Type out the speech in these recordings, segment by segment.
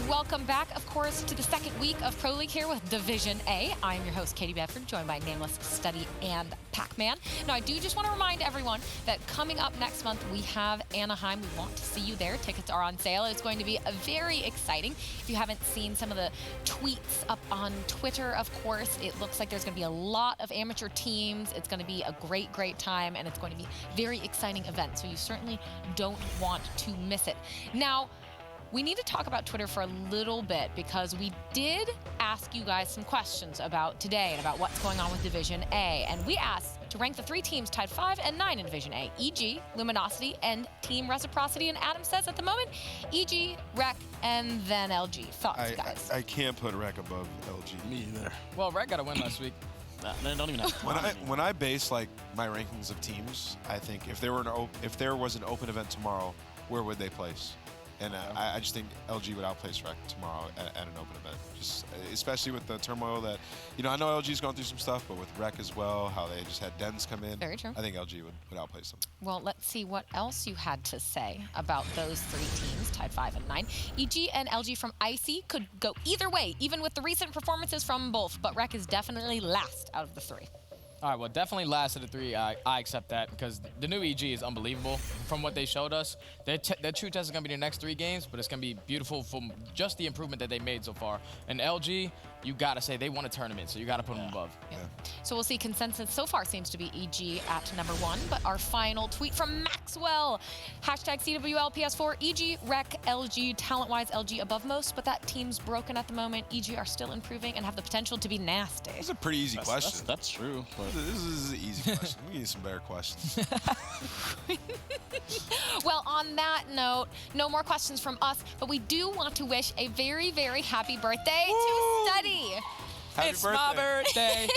Welcome back, of course, to the second week of Pro League here with Division A. I am your host, Katie Bedford, joined by Nameless, Study, and Pac-Man. Now, I do just want to remind everyone that coming up next month, we have Anaheim. We want to see you there. Tickets are on sale. It's going to be very exciting. If you haven't seen some of the tweets up on Twitter, of course, it looks like there's going to be a lot of amateur teams. It's going to be a great, great time, and it's going to be a very exciting event, so you certainly don't want to miss it. Now, we need to talk about Twitter for a little bit because we did ask you guys some questions about today and about what's going on with Division A. And we asked to rank the 3 teams tied 5 and 9 in Division A, e.g. Luminosity and Team Reciprocity. And Adam says at the moment, e.g. Rec and then LG. Thoughts, guys? I can't put Rec above LG. Me either. Well, Rec got a win last week. They don't even have when I base like my rankings of teams, I think if there was an open event tomorrow, where would they place? And I just think LG would outplace Rec tomorrow at an open event. Just especially with the turmoil that, I know LG's going through some stuff, but with Rec as well, how they just had Dens come in. Very true. I think LG would outplace them. Well, let's see what else you had to say about those 3 teams tied 5 and 9. EG and LG from Icy could go either way, even with the recent performances from both, but Rec is definitely last out of the 3. All right, well, definitely last of the 3. I accept that because the new EG is unbelievable from what they showed us. Their true test is going to be the next 3 games, but it's going to be beautiful from just the improvement that they made so far. And LG, you got to say they won a tournament, so you got to put them above. Yeah. So we'll see. Consensus so far seems to be EG at number 1, but our final tweet from Maxwell, hashtag CWL PS4, EG, Rec, LG, talent-wise LG above most, but that team's broken at the moment. EG are still improving and have the potential to be nasty. That's a pretty easy question. That's true. But this is an easy question. We need some better questions. Well, on that note, no more questions from us, but we do want to wish a very, very happy birthday to Study. Happy It's my birthday.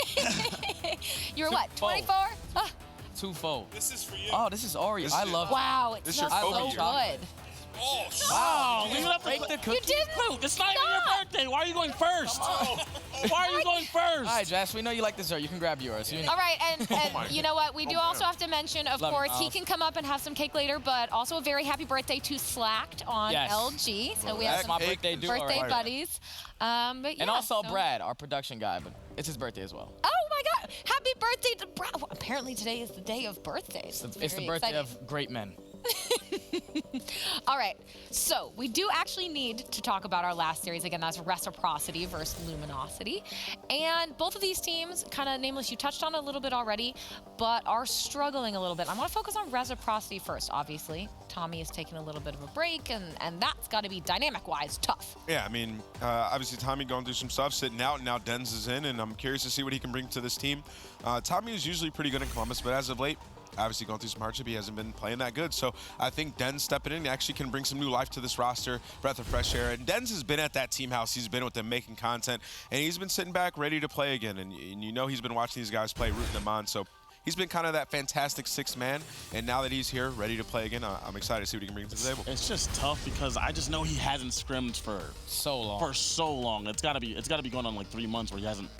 You're what, 24? Ah, Twofold. This is for you. Oh, this is Oreo. I love wow, it This smells your so Kobe good. Oh, wow, we have to break the You cookie. didn't? It's not even your birthday. Why are you going first? Why are you going first? All right, Jess, we know you like dessert. You can grab yours. All right, and you know what? We do also have to mention, of Love course, it. he can come up and have some cake later, but also a very happy birthday to Slacked on Yes. LG. So we have That's some my birthday duo. birthday right. buddies. But yeah, And also so- Brad, our production guy, but it's his birthday as well. Oh my God! Happy birthday to Brad. Well, apparently today is the day of birthdays. It's very the birthday exciting. of great men. All right, so we do actually need to talk about our last series. Again, that's Reciprocity versus Luminosity. And both of these teams, kind of Nameless, you touched on it a little bit already, but are struggling a little bit. I want to focus on Reciprocity first, obviously. Tommy is taking a little bit of a break, and that's got to be dynamic-wise tough. Yeah, I mean, obviously Tommy going through some stuff, sitting out, and now Dens is in, and I'm curious to see what he can bring to this team. Tommy is usually pretty good in Columbus, but as of late, obviously going through some hardship, he hasn't been playing that good. So I think Dens stepping in actually can bring some new life to this roster, breath of fresh air. And Dens has been at that team house. He's been with them making content, and he's been sitting back ready to play again. And you know he's been watching these guys play, rooting them on. So he's been kind of that fantastic 6th man. And now that he's here, ready to play again, I'm excited to see what he can bring to the table. It's just tough because I just know he hasn't scrimmed for So long. It's gotta be going on like 3 months where he hasn't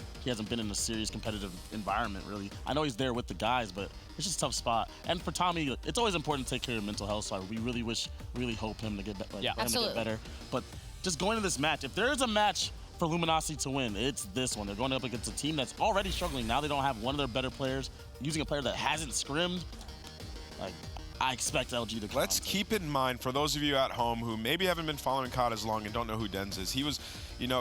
been in a serious competitive environment really. I know he's there with the guys, but it's just a tough spot. And for Tommy, it's always important to take care of mental health. So we really hope him to get better. Yeah, absolutely. To get better. But just going to this match, if there's a match for Luminosity to win, it's this one. They're going up against a team that's already struggling. Now they don't have one of their better players, using a player that hasn't scrimmed. Like, I expect LG to come. Let's keep in mind, for those of you at home who maybe haven't been following COD as long and don't know who Dens is, he was,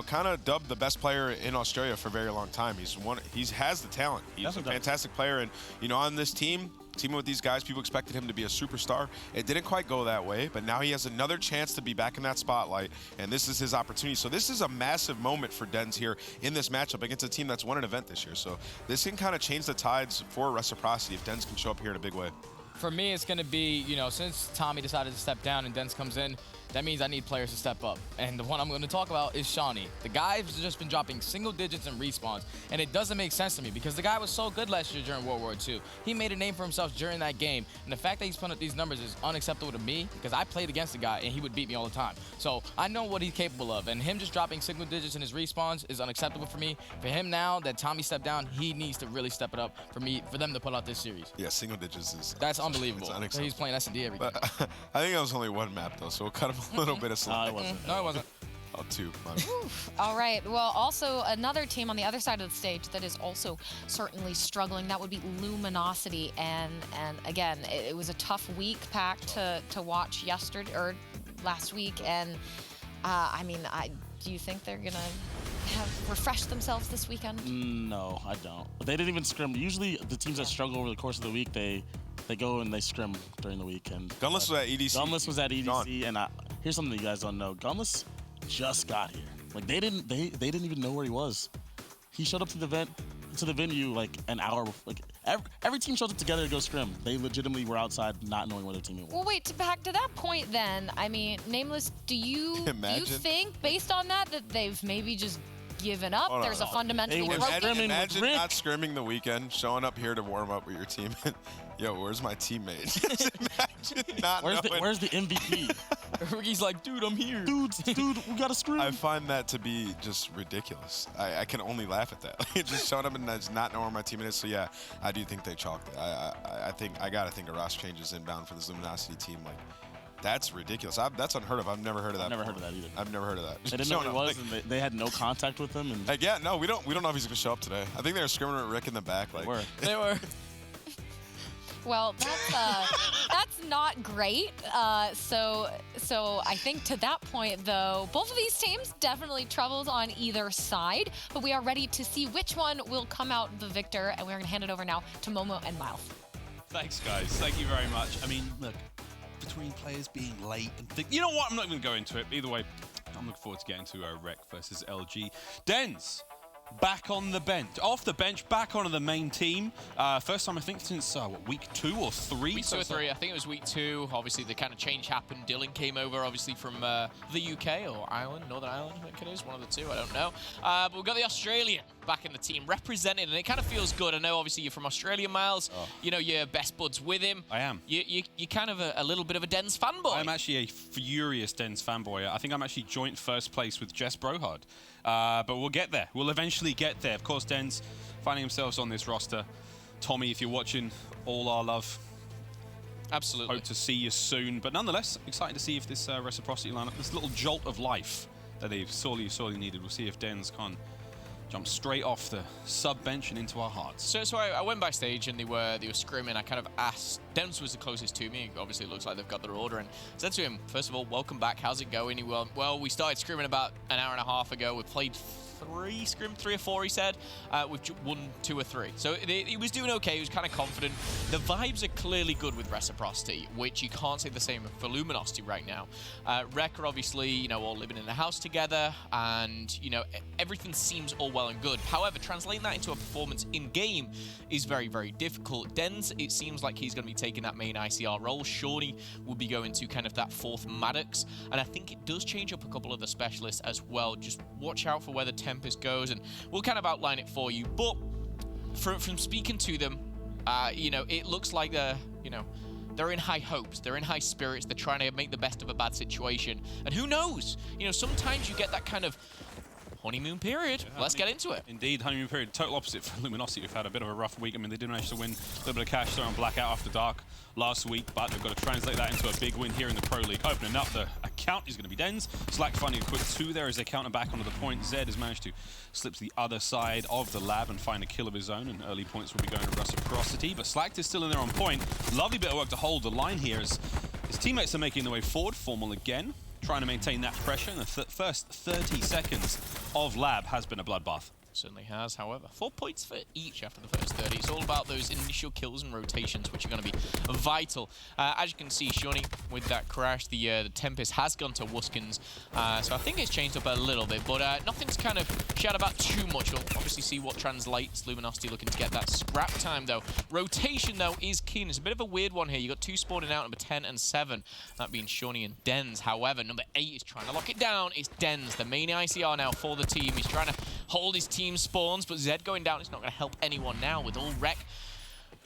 kind of dubbed the best player in Australia for a very long time. He has the talent. He's a fantastic player, and on this teaming with these guys, people expected him to be a superstar. It didn't quite go that way, but now he has another chance to be back in that spotlight, and this is his opportunity. So this is a massive moment for Dens here in this matchup against a team that's won an event this year. So this can kind of change the tides for Reciprocity if Dens can show up here in a big way. For me, it's going to be, since Tommy decided to step down and Dens comes in, that means I need players to step up. And the one I'm going to talk about is Shawnee. The guy's just been dropping single digits in respawns, and it doesn't make sense to me because the guy was so good last year during World War II. He made a name for himself during that game, and the fact that he's putting up these numbers is unacceptable to me because I played against the guy, and he would beat me all the time. So I know what he's capable of, and him just dropping single digits in his respawns is unacceptable for me. For him now that Tommy stepped down, he needs to really step it up for them to pull out this series. Yeah, single digits is... That's unbelievable. It's unacceptable. He's playing S&D every game. But I think that was only one map, though, so we'll cut him a little bit of slack. No, it wasn't. No, it wasn't. Oh, 2. All right. Well, also another team on the other side of the stage that is also certainly struggling, that would be Luminosity. And again, it was a tough week, Pack, to watch yesterday or last week. And I mean, do you think they're gonna have refreshed themselves this weekend? No, I don't. They didn't even scrim. Usually, the teams that struggle over the course of the week, they go and they scrim during the week. And Gunless was at EDC. Gunless was at EDC, and here's something you guys don't know. Gunless just got here. Like they didn't even know where he was. He showed up to the venue like an hour. Like every team shows up together to go scrim. They legitimately were outside, not knowing where their team was. Well, wait. Back to that point, then. I mean, Nameless. Do you think, based on that they've maybe just given up? There's a fundamentally broken. Imagine not scrimming the weekend, showing up here to warm up with your team. Yo, where's my teammate? Imagine not knowing. Where's the MVP? He's like, dude, I'm here. Dude, we gotta scrim. I find that to be just ridiculous. I can only laugh at that. Just showing up and just not knowing where my teammate is. So yeah, I do think they chalked it. I gotta think a roster changes inbound for this Luminosity team. Like, that's ridiculous. That's unheard of. I've never heard of that. I've never heard of that either. I've never heard of that. They didn't know who he was, and they had no contact with him. And like, yeah, no, we don't know if he's gonna show up today. I think they were scrimming with Rick in the back. Like, they were. Well, that's not great. So I think to that point, though, both of these teams definitely troubles on either side. But we are ready to see which one will come out the victor, and we're going to hand it over now to Momo and Miles. Thanks, guys. Thank you very much. I mean, look, between players being late and you know what? I'm not going to go into it. Either way, I'm looking forward to getting to Rec versus LG. Dens. Back on the bench, off the bench, back onto the main team. First time I think since week 2 or 3. Week 2 or 3. I think it was week 2. Obviously, the kind of change happened. Dylan came over, obviously from the UK or Ireland, Northern Ireland. I think it is one of the two. I don't know. But we've got the Australian back in the team, representing, and it kind of feels good. I know, obviously, you're from Australia, Miles. Oh. You know, you're best buds with him. I am. You're kind of a little bit of a Dens fanboy. I'm actually a furious Dens fanboy. I think I'm actually joint first place with Jess Brohard. But we'll get there. We'll eventually get there. Of course, Dens finding themselves on this roster. Tommy, if you're watching, all our love. Absolutely. Hope to see you soon. But nonetheless, excited to see if this Reciprocity lineup, this little jolt of life that they've sorely needed, we'll see if Dens can jump straight off the sub bench and into our hearts. So I went backstage and they were scrimming. I kind of asked. Dens was the closest to me. Obviously, it looks like they've got their order. And I said to him, first of all, welcome back. How's it going? He went, well, we started scrimming about an hour and a half ago. We played 3 or 4, he said. We've won 2 or 3. So he was doing okay. He was kind of confident. The vibes are clearly good with Reciprocity, which you can't say the same for Luminosity right now. Rec are obviously, you know, all living in a house together, and, you know, everything seems all well and good. However, translating that into a performance in-game is very, very difficult. Dens, it seems like he's going to be taking that main ICR role. Shawnee will be going to kind of that 4th Maddox, and I think it does change up a couple of the specialists as well. Just watch out for where the Tempest goes, and we'll kind of outline it for you. But from speaking to them, you know, it looks like they're in high hopes, they're in high spirits, they're trying to make the best of a bad situation. And who knows? You know, sometimes you get that kind of honeymoon period. Yeah, let's get into it. Indeed, honeymoon period. Total opposite for Luminosity, who've had a bit of a rough week. I mean, they did manage to win a little bit of cash there on Blackout After Dark last week, but they've got to translate that into a big win here in the Pro League. Opening up the account is going to be Dens. Slack finding a quick 2 there as they counter back onto the point. Zed has managed to slip to the other side of the lab and find a kill of his own, and early points will be going to Reciprocity, but Slack is still in there on point. Lovely bit of work to hold the line here as his teammates are making their way forward. Formal again, trying to maintain that pressure, and the first 30 seconds of lab has been a bloodbath. Certainly has, however. 4 points for each after the first 30. It's all about those initial kills and rotations, which are going to be vital. As you can see, Shawnee, with that crash, the Tempest has gone to Wuskins. So I think it's changed up a little bit, but nothing's kind of shout about too much. We'll obviously see what translates. Luminosity looking to get that scrap time, though. Rotation, though, is keen. It's a bit of a weird one here. You got 2 spawning out, number 10 and 7. That being Shawnee and Dens. However, number 8 is trying to lock it down. It's Dens, the main ICR now for the team. He's trying to hold his team spawns, but Zed going down is not going to help anyone now with all Rec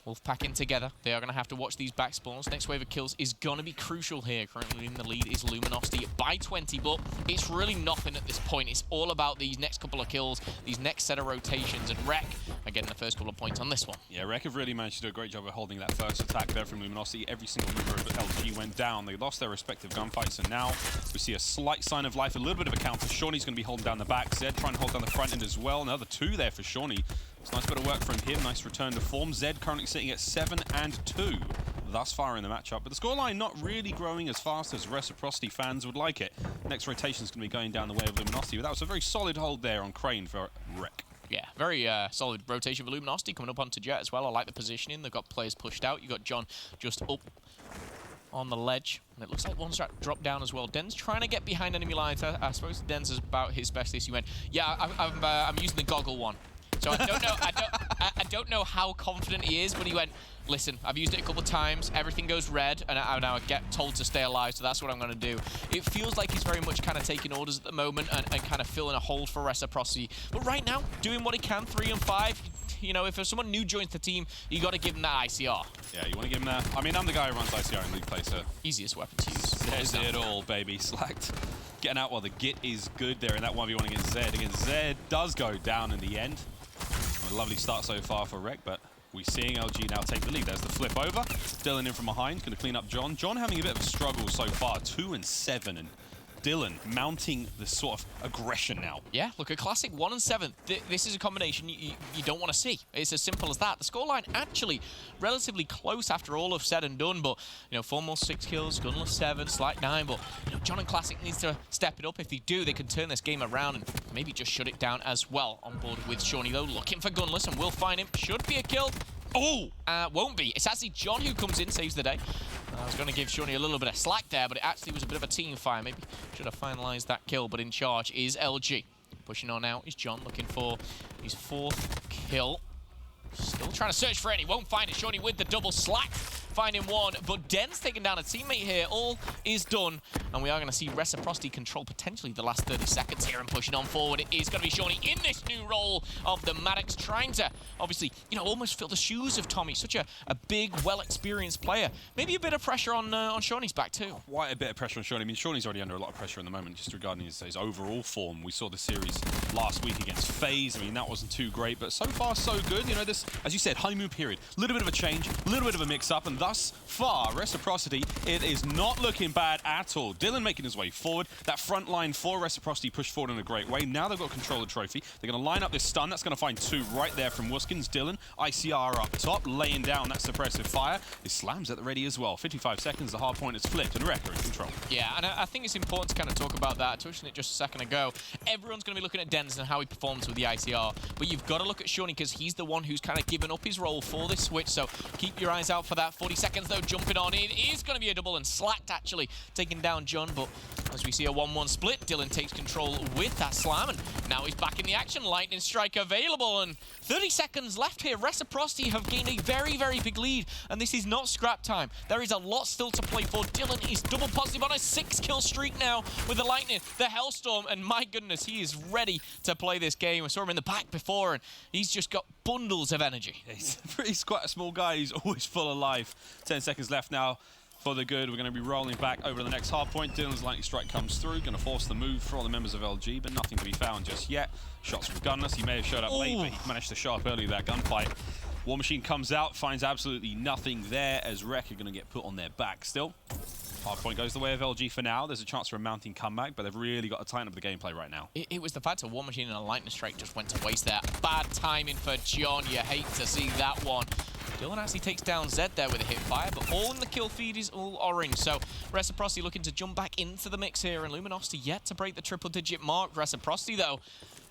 Wolfpack in together. They are going to have to watch these back spawns. Next wave of kills is going to be crucial here. Currently in the lead is Luminosity by 20, but it's really nothing at this point. It's all about these next couple of kills, these next set of rotations, and Rec are getting the first couple of points on this one. Yeah, Rec have really managed to do a great job of holding that first attack there from Luminosity. Every single member of LG went down. They lost their respective gunfights, and now we see a slight sign of life, a little bit of a counter. Shawnee's going to be holding down the back. Zed trying to hold down the front end as well. Another 2 there for Shawnee. It's a nice bit of work from him. Nice return to form. Zed currently sitting at 7-2 thus far in the matchup. But the scoreline not really growing as fast as Reciprocity fans would like it. Next rotation is going to be going down the way of Luminosity. But that was a very solid hold there on Crane for Rec. Yeah, very solid rotation for Luminosity coming up onto Jet as well. I like the positioning. They've got players pushed out. You've got John just up on the ledge. And it looks like one strap dropped down as well. Den's trying to get behind enemy lines. I suppose Den's is about his specialist. He went, yeah, I'm using the goggle one. So I don't know. I don't know how confident he is, but he went, listen, I've used it a couple of times. Everything goes red, and I now get told to stay alive. So that's what I'm going to do. It feels like he's very much kind of taking orders at the moment and kind of filling a hole for Reciprocity. But right now, doing what he can, 3 and 5. You know, if someone new joins the team, you got to give him that ICR. Yeah, you want to give him that. I mean, I'm the guy who runs ICR in League Play, so easiest weapon to use. There's it all, baby. Slacked. Getting out while the git is good there in that 1v1 against Zed. Zed does go down in the end. A lovely start so far for Rec, but we're seeing LG now take the lead. There's the flip over. Dylan in from behind, going to clean up John. John having a bit of a struggle so far, 2 and 7, and Dylan mounting this sort of aggression now. Yeah, look, a classic 1 and 7. This is a combination you don't want to see. It's as simple as that. The scoreline actually relatively close after all of said and done, but, you know, foremost 6 kills, gunless 7, slight 9, but, you know, John and Classic needs to step it up. If they do, they can turn this game around and maybe just shut it down as well. On board with Shawnee, though, looking for gunless, and we'll find him. Should be a kill. Oh, won't be. It's actually John who comes in, saves the day. I was going to give Shawnee a little bit of slack there, but it actually was a bit of a team fire. Maybe should have finalized that kill, but in charge is LG. Pushing on out is John, looking for his 4th kill. Still trying to search for it. He won't find it. Shawnee with the double slack. Finding one, but Den's taking down a teammate here. All is done, and we are going to see Reciprocity control potentially the last 30 seconds here and pushing on forward. It is going to be Shawnee in this new role of the Maddox, trying to, obviously, you know, almost fill the shoes of Tommy. Such a big, well-experienced player. Maybe a bit of pressure on Shawnee's back, too. Quite a bit of pressure on Shawnee. I mean, Shawnee's already under a lot of pressure in the moment, just regarding his overall form. We saw the series last week against FaZe. I mean, that wasn't too great, but so far, so good. You know, this, as you said, honeymoon period. A little bit of a change, a little bit of a mix-up, and thus far, Reciprocity, it is not looking bad at all. Dylan making his way forward. That front line for Reciprocity pushed forward in a great way. Now they've got control of the trophy. They're going to line up this stun. That's going to find 2 right there from Wuskins. Dylan, ICR up top, laying down that suppressive fire. His slams at the ready as well. 55 seconds, the hard point is flipped, and Wreck are in control. Yeah, and I think it's important to kind of talk about that. I touched on it just a second ago. Everyone's going to be looking at Denz and how he performs with the ICR, but you've got to look at Shawnee because he's the one who's kind of given up his role for this switch, so keep your eyes out for that. 40 seconds, though, jumping on in. It is going to be a double, and Slacked actually taking down John, but as we see a 1-1 split, Dylan takes control with that slam, and now he's back in the action. Lightning strike available, and 30 seconds left here. Reciprocity have gained a very, very big lead, and this is not scrap time. There is a lot still to play for. Dylan is double positive on a 6-kill streak now with the Lightning, the Hellstorm, and my goodness, he is ready to play this game. I saw him in the back before, and he's just got bundles of energy. Yeah, he's quite a small guy. He's always full of life. 10 seconds left now for the good. We're going to be rolling back over to the next hard point. Dylan's lightning strike comes through. Going to force the move for all the members of LG, but nothing to be found just yet. Shots from Gunless. He may have showed up late, but he managed to show up early that gunfight. War Machine comes out, finds absolutely nothing there as Rec are going to get put on their back still. Hardpoint goes the way of LG for now. There's a chance for a mounting comeback, but they've really got to tighten up the gameplay right now. It was the fact a War Machine and a Lightning Strike just went to waste there. Bad timing for John. You hate to see that one. Dylan actually takes down Zed there with a hit fire, but all in the kill feed is all orange. So Reciprocity looking to jump back into the mix here, and Luminosity yet to break the triple-digit mark. Reciprocity, though,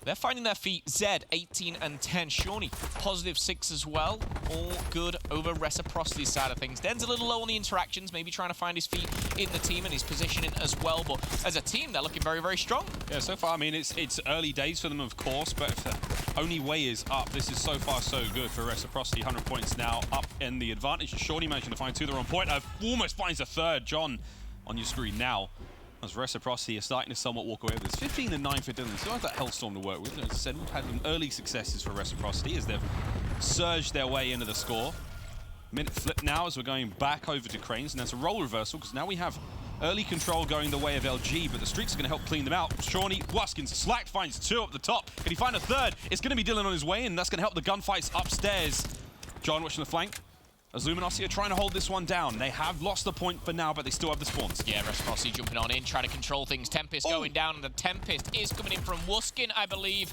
they're finding their feet. Zed, 18 and 10. Shawnee, positive 6 as well. All good over Reciprocity's side of things. Den's a little low on the interactions, maybe trying to find his feet in the team and his positioning as well. But as a team, they're looking very, very strong. Yeah, so far, I mean, it's early days for them, of course, but if the only way is up, this is so far so good for Reciprocity. 100 points now up in the advantage. Shawnee managing to find 2 the wrong point. Almost finds a third. John on your screen now. As Reciprocity is starting to somewhat walk away with this. 15 and 9 for Dylan. Still have that Hellstorm to work with. As I said, we've had some early successes for Reciprocity as they've surged their way into the score. Minute flip now as we're going back over to Cranes, and there's a role reversal because now we have early control going the way of LG, but the streaks are going to help clean them out. Shawnee, Wuskins, Slack finds 2 up the top. Can he find a 3rd? It's going to be Dylan on his way, and that's going to help the gunfights upstairs. John watching the flank. As Luminosity are trying to hold this one down. They have lost the point for now, but they still have the spawns. Yeah, Reciprocity jumping on in, trying to control things. Tempest going down, and the Tempest is coming in from Wuskin, I believe.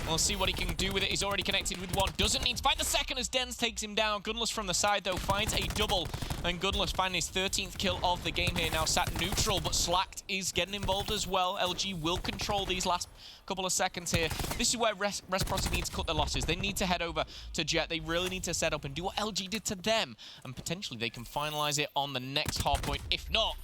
We'll see what he can do with it. He's already connected with one. Doesn't need to find the second as Dens takes him down. Gunless from the side, though, finds a double. And Gunless finding his 13th kill of the game here. Now sat neutral, but Slacked is getting involved as well. LG will control these last couple of seconds here. This is where Reciprocity needs to cut their losses. They need to head over to Jet. They really need to set up and do what LG did to them. And potentially they can finalize it on the next hardpoint. If not,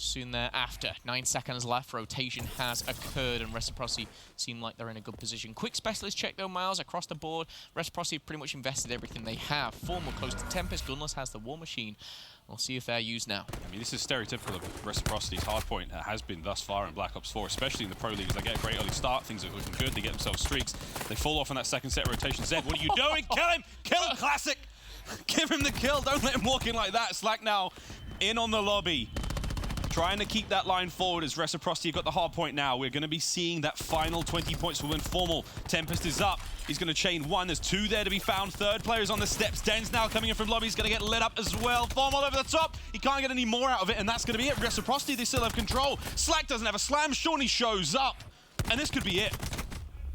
soon thereafter. 9 seconds left. Rotation has occurred, and Reciprocity seem like they're in a good position. Quick specialist check, though, Miles, across the board. Reciprocity have pretty much invested everything they have. Formal close to Tempest. Gunless has the War Machine. We'll see if they're used now. I mean, this is stereotypical of Reciprocity's hardpoint. It has been thus far in Black Ops 4, especially in the Pro League. As they get a great early start, things are looking good. They get themselves streaks. They fall off on that second set rotation. Zed, what are you doing? Kill him! Kill him, Classic! Give him the kill. Don't let him walk in like that. Slack now in on the lobby. Trying to keep that line forward as Reciprocity got the hard point now. We're going to be seeing that final 20 points for win Formal. Tempest is up. He's going to chain 1. There's 2 there to be found. 3rd player's on the steps. Den's now coming in from lobby. He's going to get lit up as well. Formal over the top. He can't get any more out of it, and that's going to be it. Reciprocity, they still have control. Slack doesn't have a slam. Shawnee shows up, and this could be it.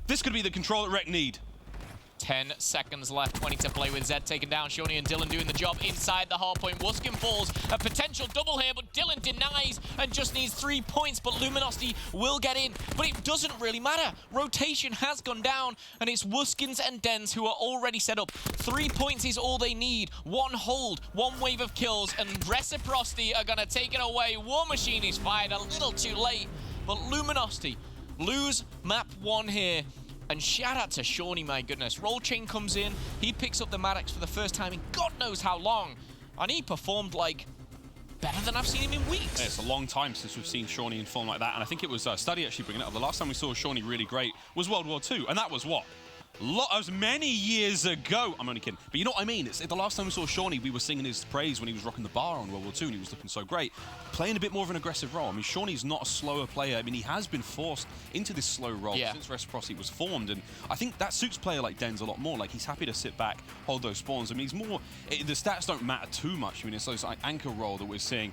This could be the control that Rec need. 10 seconds left, 20 to play with. Zed taken down, Shawnee and Dylan doing the job inside the hardpoint. Wuskin falls, a potential double here, but Dylan denies and just needs 3 points, but Luminosity will get in. But it doesn't really matter. Rotation has gone down, and it's Wuskins and Dens who are already set up. 3 points is all they need. 1 hold, 1 wave of kills, and Reciprocity are going to take it away. War Machine is fired a little too late, but Luminosity lose map 1 here. And shout out to Shawnee, my goodness. Roll chain comes in, he picks up the Maddox for the first time in God knows how long. And he performed like better than I've seen him in weeks. Yeah, it's a long time since we've seen Shawnee in form like that. And I think it was Study actually bringing it up. The last time we saw Shawnee really great was World War II. And that was what? As many years ago. I'm only kidding. But you know what I mean? It's the last time we saw Shawnee, we were singing his praise when he was rocking the bar on World War II and he was looking so great. Playing a bit more of an aggressive role. I mean, Shawnee's not a slower player. I mean, he has been forced into this slow role since Reciprocity was formed. And I think that suits a player like Dens a lot more. Like, he's happy to sit back, hold those spawns. I mean, he's more... the stats don't matter too much. I mean, it's those like, anchor role that we're seeing.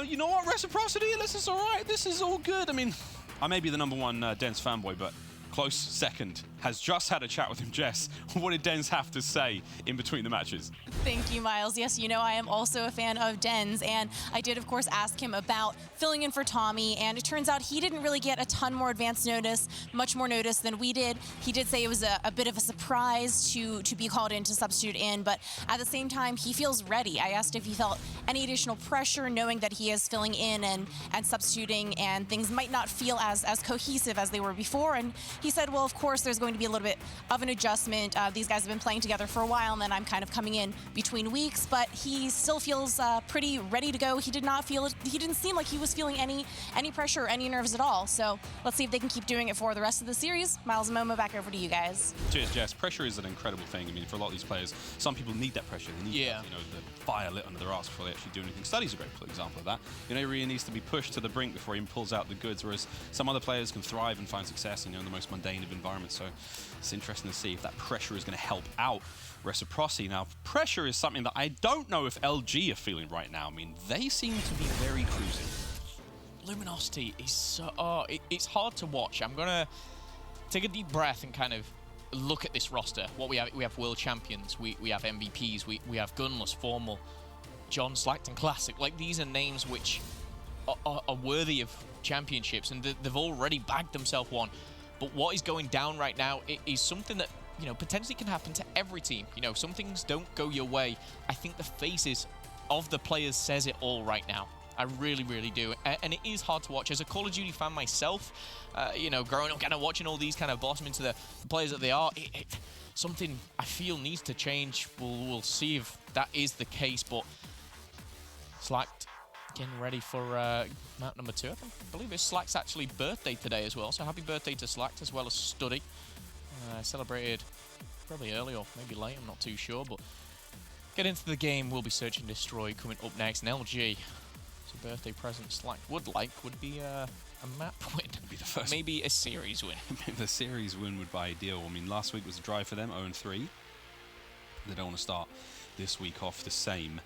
You know what? Reciprocity, this is all right. This is all good. I mean, I may be the #1 Dens fanboy, but... close second, has just had a chat with him. Jess, what did Dens have to say in between the matches? Thank you, Miles. Yes, you know I am also a fan of Dens, and I did, of course, ask him about filling in for Tommy, and it turns out he didn't really get a ton more advance notice, much more notice than we did. He did say it was a bit of a surprise to be called in to substitute in, but at the same time, he feels ready. I asked if he felt any additional pressure knowing that he is filling in and substituting, and things might not feel as cohesive as they were before, and he said, well, of course, there's going to be a little bit of an adjustment. These guys have been playing together for a while, and then I'm kind of coming in between weeks, but he still feels pretty ready to go. He did not feel it. He didn't seem like he was feeling any pressure or any nerves at all. So let's see if they can keep doing it for the rest of the series. Miles and Momo, back over to you guys. Cheers, Jess. Pressure is an incredible thing. I mean, for a lot of these players, some people need that pressure. They need the fire lit under their arse before they actually do anything. Study's a great example of that. You know, he really needs to be pushed to the brink before he pulls out the goods, whereas some other players can thrive and find success in the most mundane of environments. So it's interesting to see if that pressure is going to help out Reciprocity. Now, pressure is something that I don't know if LG are feeling right now. I mean, they seem to be very cruising. Luminosity is so... it's hard to watch. I'm going to take a deep breath and kind of look at this roster. What we have world champions, we have MVPs, we have Gunless, Formal, John, Slackton, Classic. Like, these are names which are worthy of championships, and they've already bagged themselves one. But what is going down right now is something that, potentially can happen to every team. Some things don't go your way. I think the faces of the players says it all right now. I really, really do. And it is hard to watch. As a Call of Duty fan myself, growing up kind of watching all these kind of blossom into the players that they are, something I feel needs to change. We'll see if that is the case. But Slacked getting ready for map number 2. I believe it's Slack's actually birthday today as well. So happy birthday to Slacked as well as Study. Celebrated probably early or maybe late, I'm not too sure. But get into the game. We'll be Search and Destroy coming up next. And LG, it's a birthday present Slack would be a map win. Be the first. Maybe a series win. The series win would be ideal. I mean, last week was a drive for them, 0-3. They don't want to start this week off the same.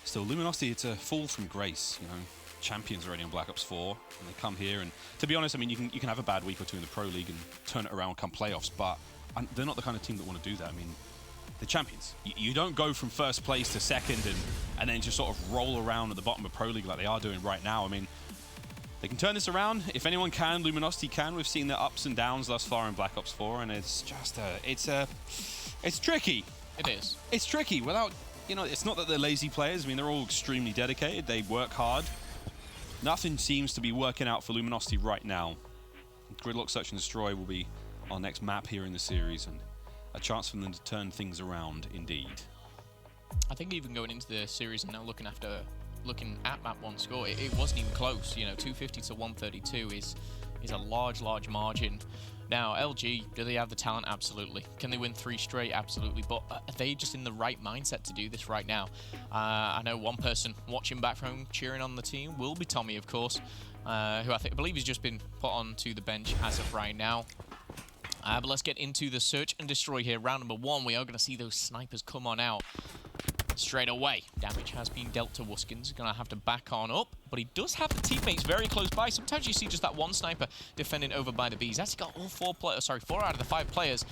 Still, Luminosity, it's a fall from grace. You know, champions already on Black Ops 4, and they come here. And to be honest, I mean, you can have a bad week or two in the Pro League and turn it around come playoffs, but they're not the kind of team that want to do that. I mean, they're champions. You don't go from first place to second and then just sort of roll around at the bottom of Pro League like they are doing right now. I mean, they can turn this around. If anyone can, Luminosity can. We've seen their ups and downs thus far in Black Ops 4, and it's just it's tricky. It is. It's tricky without, you know, it's not that they're lazy players. I mean, they're all extremely dedicated. They work hard. Nothing seems to be working out for Luminosity right now. Gridlock Search and Destroy will be our next map here in the series, and a chance for them to turn things around indeed. I think even going into the series and now looking at map 1 score, it wasn't even close. You know, 250 to 132 is a large margin. Now, LG, do they have the talent? Absolutely. Can they win 3 straight? Absolutely. But are they just in the right mindset to do this right now? I know one person watching back from home cheering on the team will be Tommy, of course, who I believe has just been put onto the bench as of right now. But let's get into the Search and Destroy here. Round number 1, we are going to see those snipers come on out straight away. Damage has been dealt to Wuskins. Going to have to back on up, but he does have the teammates very close by. Sometimes you see just that one sniper defending over by the Bs. He's actually got all 4 out of the 5 players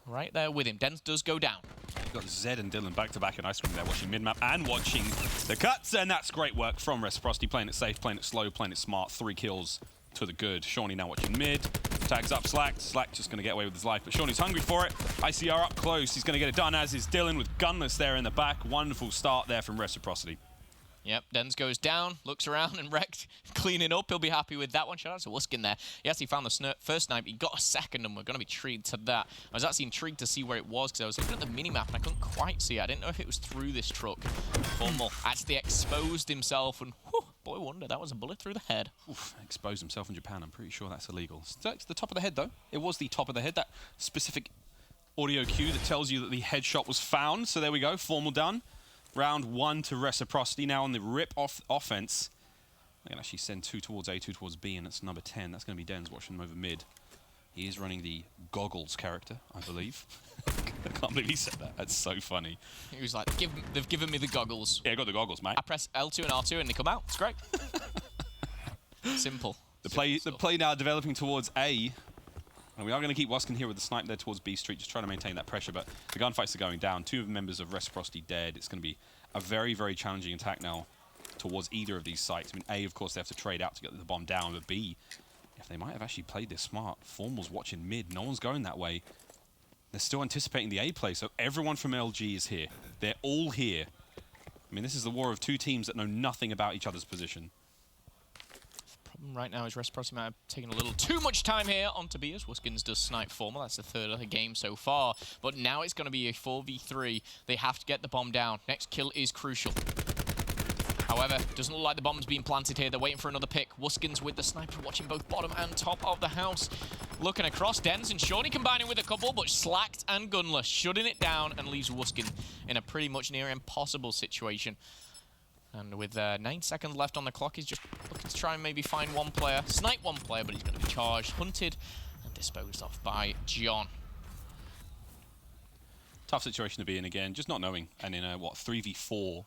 right there with him. Dens does go down. You've got Zed and Dylan back-to-back in Ice Cream there, watching mid-map and watching the cuts, and that's great work from Reciprocity, playing it safe, playing it slow, playing it smart. 3 kills to the good. Shawnee now watching mid. Tags up Slack. Slack just going to get away with his life, but Shawnee's hungry for it. ICR up close. He's going to get it done, as is Dylan with Gunless there in the back. Wonderful start there from Reciprocity. Yep, Dens goes down, looks around, and Rekt cleaning up. He'll be happy with that one. Shout out to Wuskin there. He actually found the first snipe. He got a second, and we're going to be treated to that. I was actually intrigued to see where it was, because I was looking at the minimap, and I couldn't quite see it. I didn't know if it was through this truck. Formal actually exposed himself, and whew, boy wonder, that was a bullet through the head. Oof, exposed himself in Japan. I'm pretty sure that's illegal. So it's the top of the head, though. It was the top of the head. That specific audio cue that tells you that the headshot was found. So there we go. Formal done. Round 1 to Reciprocity. Now on the rip-off offense. I can actually send 2 towards A, 2 towards B, and that's number 10. That's going to be Dens watching him over mid. He is running the Goggles character, I believe. I can't believe he said that. That's so funny. He was like, they've given me the goggles. Yeah, I got the goggles, mate. I press L2 and R2 and they come out. It's great. Simple. The play now developing towards A. And we are going to keep Wuskin here with the snipe there towards B Street, just trying to maintain that pressure, but the gunfights are going down. 2 members of Reciprocity dead. It's going to be a very, very challenging attack now towards either of these sites. I mean, A, of course, they have to trade out to get the bomb down, but B, if they might have actually played this smart. Formal's watching mid. No one's going that way. They're still anticipating the A play, so everyone from LG is here. They're all here. I mean, this is the war of 2 teams that know nothing about each other's position. Right now is Reciprocity might have taken a little too much time here on Tobias. Wuskins does snipe Formal. That's the 3rd of the game so far. But now it's going to be a 4v3. They have to get the bomb down. Next kill is crucial. However, doesn't look like the bomb's being planted here. They're waiting for another pick. Wuskins with the sniper, watching both bottom and top of the house. Looking across, Dens and Shawnee combining with a couple, but Slacked and Gunless shutting it down and leaves Wuskin in a pretty much near impossible situation. And with 9 seconds left on the clock, he's just looking to try and maybe find one player, snipe one player, but he's going to be charged, hunted, and disposed of by John. Tough situation to be in again, just not knowing. And in a, 3v4,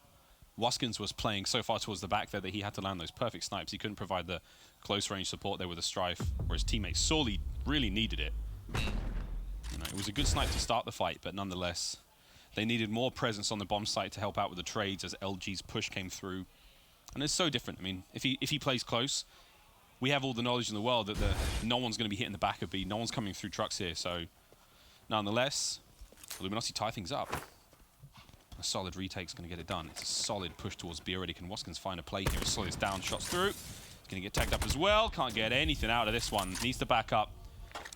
Wuskins was playing so far towards the back there that he had to land those perfect snipes. He couldn't provide the close range support there with the Strife, where his teammates sorely really needed it. You know, it was a good snipe to start the fight, but nonetheless, they needed more presence on the bomb site to help out with the trades as LG's push came through. And it's so different. I mean, if he plays close, we have all the knowledge in the world that no one's going to be hitting the back of B. No one's coming through trucks here. So, nonetheless, Luminosity tie things up. A solid retake's going to get it done. It's a solid push towards B already. Can Wuskins find a play here? Slows down, shots through. He's going to get tagged up as well. Can't get anything out of this one. Needs to back up.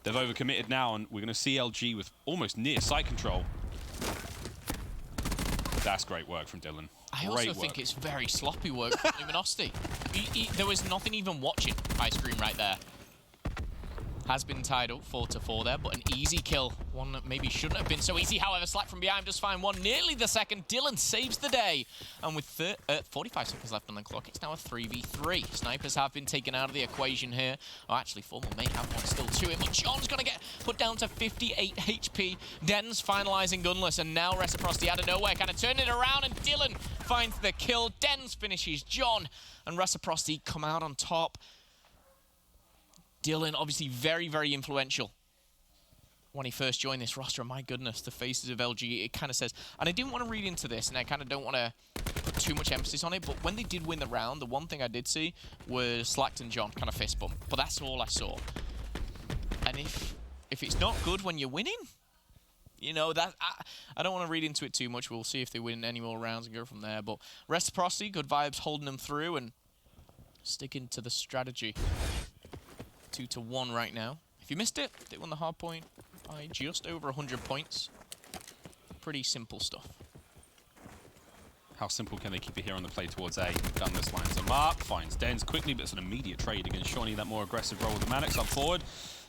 They've overcommitted now, and we're going to see LG with almost near site control. That's great work from Dylan. I also think it's very sloppy work from Luminosity. There was nothing even watching Ice Cream right there. has been tied up 4-4 there, but an easy kill. One that maybe shouldn't have been so easy. However, Slack from behind just find one nearly the second. Dylan saves the day. And with 45 seconds left on the clock, it's now a 3v3. Snipers have been taken out of the equation here. Oh, actually, Formal may have one still to him, but John's going to get put down to 58 HP. Dens finalizing gunless, and now Reciprocity out of nowhere kind of turn it around, and Dylan finds the kill. Dens finishes John, and Reciprocity come out on top. Dylan, obviously very, very influential when he first joined this roster. My goodness, the faces of LG, it kind of says, and I didn't want to read into this, and I kind of don't want to put too much emphasis on it, but when they did win the round, the one thing I did see was Slacked and John kind of fist bump, but that's all I saw. And if it's not good when you're winning, you know, that I don't want to read into it too much. We'll see if they win any more rounds and go from there, but Reciprocity, good vibes holding them through and sticking to the strategy. 2-1 right now. If you missed it, they won the hard point by just over 100 points. Pretty simple stuff. How simple can they keep it here on the play towards A? Done this line. So Mark finds Dens quickly, but it's an immediate trade against Shawnee. That more aggressive role with the Maddox up forward.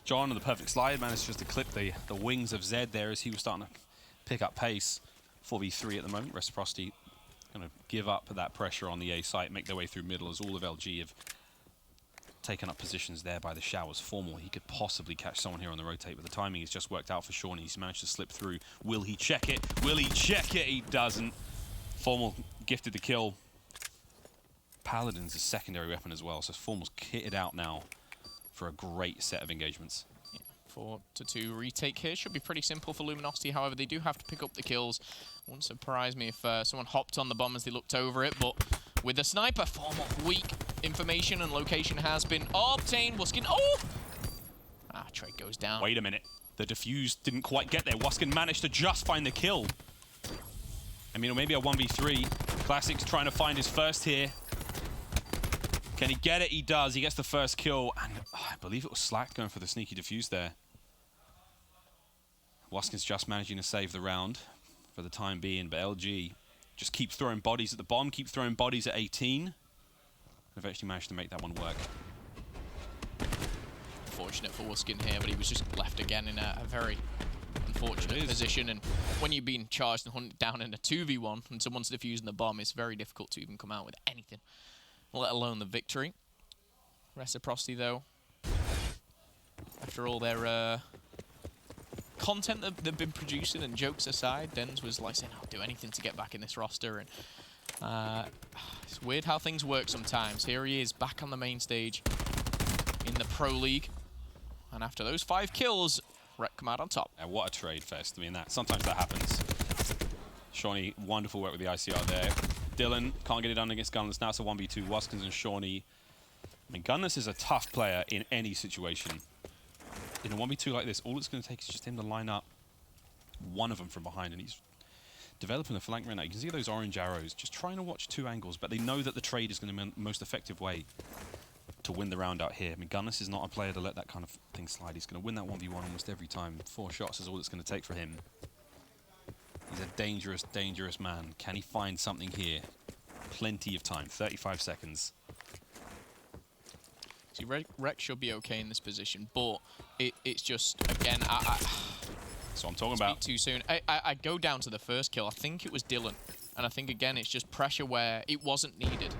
John with the perfect slide managed just to clip the wings of Zed there as he was starting to pick up pace. 4v3 at the moment. Reciprocity going to give up that pressure on the A site, make their way through middle as all of LG have taken up positions there by the showers. Formal, he could possibly catch someone here on the rotate, but the timing has just worked out for Shawnee. He's managed to slip through. Will he check it? Will he check it? He doesn't. Formal gifted the kill. Paladin's a secondary weapon as well, so Formal's kitted out now for a great set of engagements. 4-2 retake here. Should be pretty simple for Luminosity. However, they do have to pick up the kills. Wouldn't surprise me if someone hopped on the bomb as they looked over it, but with the sniper, Formal weak. Information and location has been obtained. Waskin, oh! Trade goes down. Wait a minute. The defuse didn't quite get there. Waskin managed to just find the kill. I mean, or maybe a 1v3. Classic's trying to find his first here. Can he get it? He does. He gets the first kill. And I believe it was Slack going for the sneaky defuse there. Waskin's just managing to save the round for the time being, but LG just keep throwing bodies at the bomb, keep throwing bodies at 18. They've actually managed to make that one work. Unfortunate for Waskin here, but he was just left again in a very unfortunate position. And when you're being charged and hunted down in a 2v1 and someone's defusing the bomb, it's very difficult to even come out with anything, let alone the victory. Reciprocity, though, after all their content that they've been producing and jokes aside, Dens was like saying, I'll do anything to get back in this roster. And it's weird how things work sometimes. Here he is back on the main stage in the Pro League. And after those 5 kills, Rec come out on top. And what a trade fest. I mean, sometimes that happens. Shawnee, wonderful work with the ICR there. Dylan can't get it done against Gunless. Now it's a 1v2. Waskins and Shawnee. I mean, Gunless is a tough player in any situation. In a 1v2 like this, all it's going to take is just him to line up one of them from behind, and he's developing a flank right now. You can see those orange arrows, just trying to watch 2 angles, but they know that the trade is going to be the most effective way to win the round out here. I mean, Gunless is not a player to let that kind of thing slide. He's going to win that 1v1 almost every time. 4 shots is all it's going to take for him. He's a dangerous, dangerous man. Can he find something here? Plenty of time, 35 seconds. See, Rec should be okay in this position, but it's just, again, So I'm talking about too soon. I go down to the first kill. I think it was Dylan. And I think, again, it's just pressure where it wasn't needed.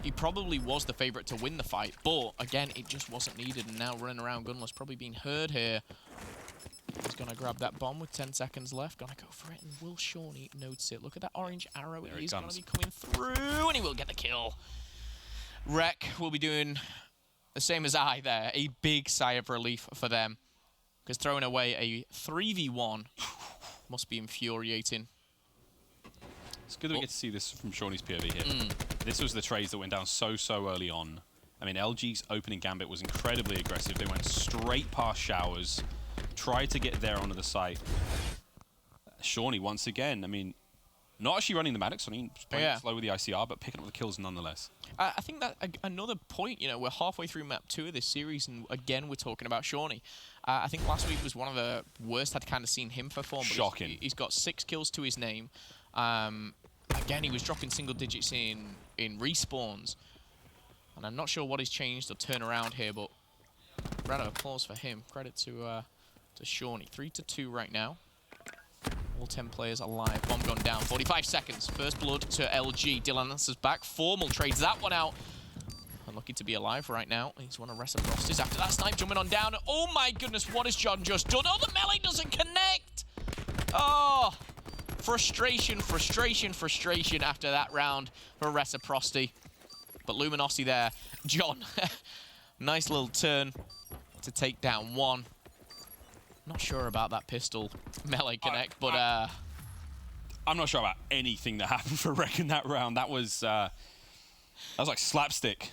He probably was the favorite to win the fight, but, again, it just wasn't needed. And now running around Gunless, probably being heard here. He's going to grab that bomb with 10 seconds left. Going to go for it. And will Shawnee notice it? Look at that orange arrow. He's going to be coming through, and he will get the kill. Rec will be doing the same as I there. A big sigh of relief for them. Because throwing away a 3v1 must be infuriating. It's good that we get to see this from Shawnee's POV here. This was the trades that went down so early on. I mean, LG's opening gambit was incredibly aggressive. They went straight past showers, tried to get there onto the site. Shawnee, once again, I mean, not actually running the Maddox, I mean, playing slow with the ICR, but picking up the kills nonetheless. I think that another point, you know, we're halfway through map 2 of this series, and again, we're talking about Shawnee. I think last week was one of the worst I'd kind of seen him perform. But shocking. He's got 6 kills to his name. Again, he was dropping single digits in respawns. And I'm not sure what has changed or turned around here, but round of applause for him. Credit to Shawnee. 3-2 right now. All 10 players alive. Bomb gone down. 45 seconds. First blood to LG. Dylan answers back. Formal trades that one out. Unlucky to be alive right now. He's one of Reciprocity's. After that snipe jumping on down. Oh my goodness, what has John just done? Oh, the melee doesn't connect! Oh! Frustration, frustration, frustration after that round for Reciprocity. But Luminosity there. John, nice little turn to take down one. Not sure about that pistol melee connect, but I'm not sure about anything that happened for Rec in that round. That was like slapstick.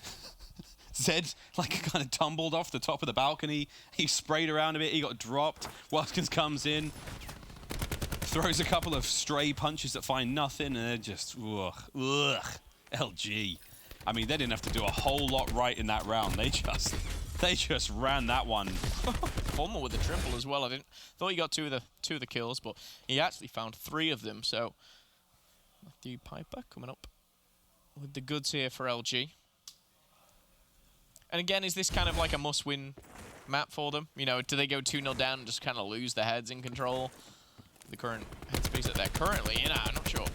Zed like kind of tumbled off the top of the balcony. He sprayed around a bit. He got dropped. Watkins comes in, throws a couple of stray punches that find nothing, and they're just ugh. LG. I mean, they didn't have to do a whole lot right in that round. They just ran that one. Formal with the triple as well. I thought he got two of the kills, but he actually found 3 of them. So Matthew Piper coming up with the goods here for LG. And again, is this kind of like a must-win map for them? You know, do they go 2-0 down and just kind of lose their heads in control? The current headspace that they're currently in, I'm not sure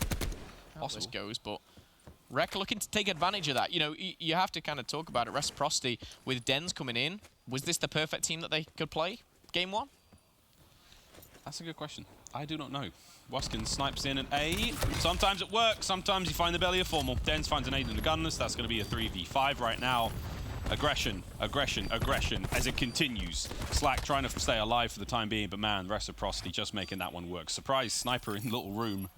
how this goes, but Rec looking to take advantage of that. You know, you have to kind of talk about it. Reciprocity with Dens coming in. Was this the perfect team that they could play game 1? That's a good question. I do not know. Watkins snipes in an A. Sometimes it works. Sometimes you find the belly of Formal. Dens finds an aid in the gunless. That's going to be a 3v5 right now. Aggression, aggression, aggression as it continues. Slack trying to stay alive for the time being, but man, Reciprocity just making that one work. Surprise sniper in little room.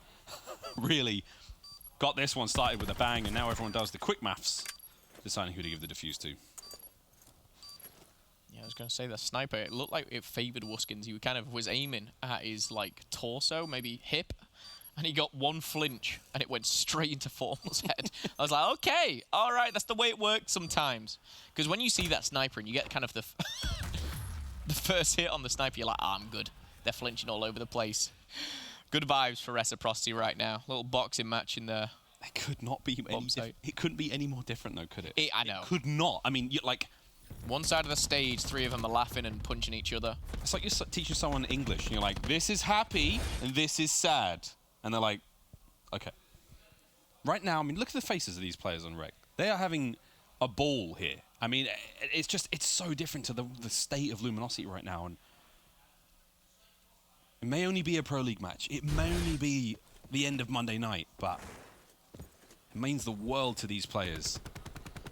Really got this one started with a bang, and now everyone does the quick maths, deciding who to give the defuse to. Yeah, I was going to say the sniper, it looked like it favored Watkins. He kind of was aiming at his like torso, maybe hip, and he got one flinch, and it went straight into Formal's head. I was like, okay, all right, that's the way it works sometimes. Because when you see that sniper and you get kind of the the first hit on the sniper, you're like, I'm good. They're flinching all over the place. Good vibes for Reciprocity right now. Little boxing match in the. It could not be it couldn't be any more different though, could it? I know. It could not. I mean, like. One side of the stage, 3 of them are laughing and punching each other. It's like you're teaching someone English, and you're like, this is happy and this is sad. And they're like, okay. Right now, I mean, look at the faces of these players on Rec. They are having a ball here. I mean, it's so different to the state of Luminosity right now. And it may only be a Pro League match. It may only be the end of Monday night, but it means the world to these players.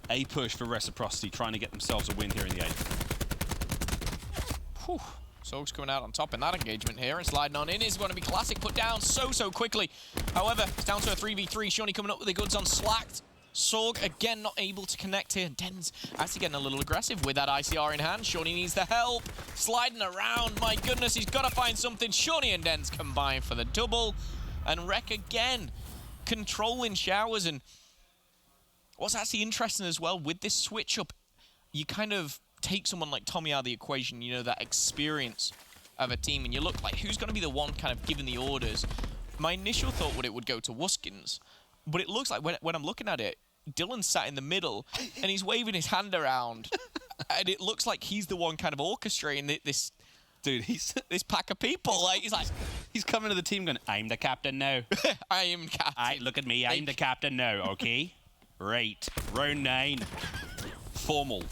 A push for Reciprocity, trying to get themselves a win here in the 8th. Whew. Sorg's coming out on top in that engagement here and sliding on in is going to be classic, put down so quickly. However, it's down to a 3v3. Shawnee coming up with the goods on Slacked. Sorg again not able to connect here. Dens actually getting a little aggressive with that ICR in hand. Shawnee needs the help. Sliding around, my goodness, he's got to find something. Shawnee and Dens combine for the double. And Rec again controlling showers. And what's actually interesting as well with this switch up, you kind of take someone like Tommy out of the equation, you know, that experience of a team, and you look like who's going to be the one kind of giving the orders. My initial thought it would go to Watkins, but it looks like when I'm looking at it, Dylan's sat in the middle and he's waving his hand around, and it looks like he's the one kind of orchestrating this. Dude, this pack of people. Like he's coming to the team going, I'm the captain now. I am captain. Look at me, I'm the captain now, okay? Right, round 9. Formal.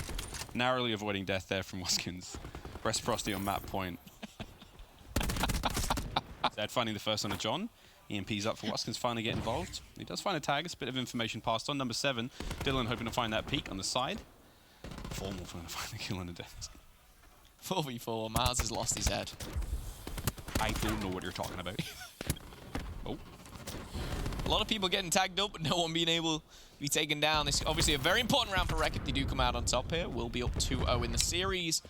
Narrowly avoiding death there from Watkins. Reciprocity on map point. Zed finding the first on a John. EMP's up for Watkins, finally get involved. He does find a tag, it's a bit of information passed on. Number 7, Dylan hoping to find that peak on the side. Formal trying to find the kill on the desk. 4v4, Mars has lost his head. I don't know what you're talking about. Oh. A lot of people getting tagged up, but no one being able to be taken down. This is obviously a very important round for Rec if they do come out on top here. We'll be up 2-0 in the series.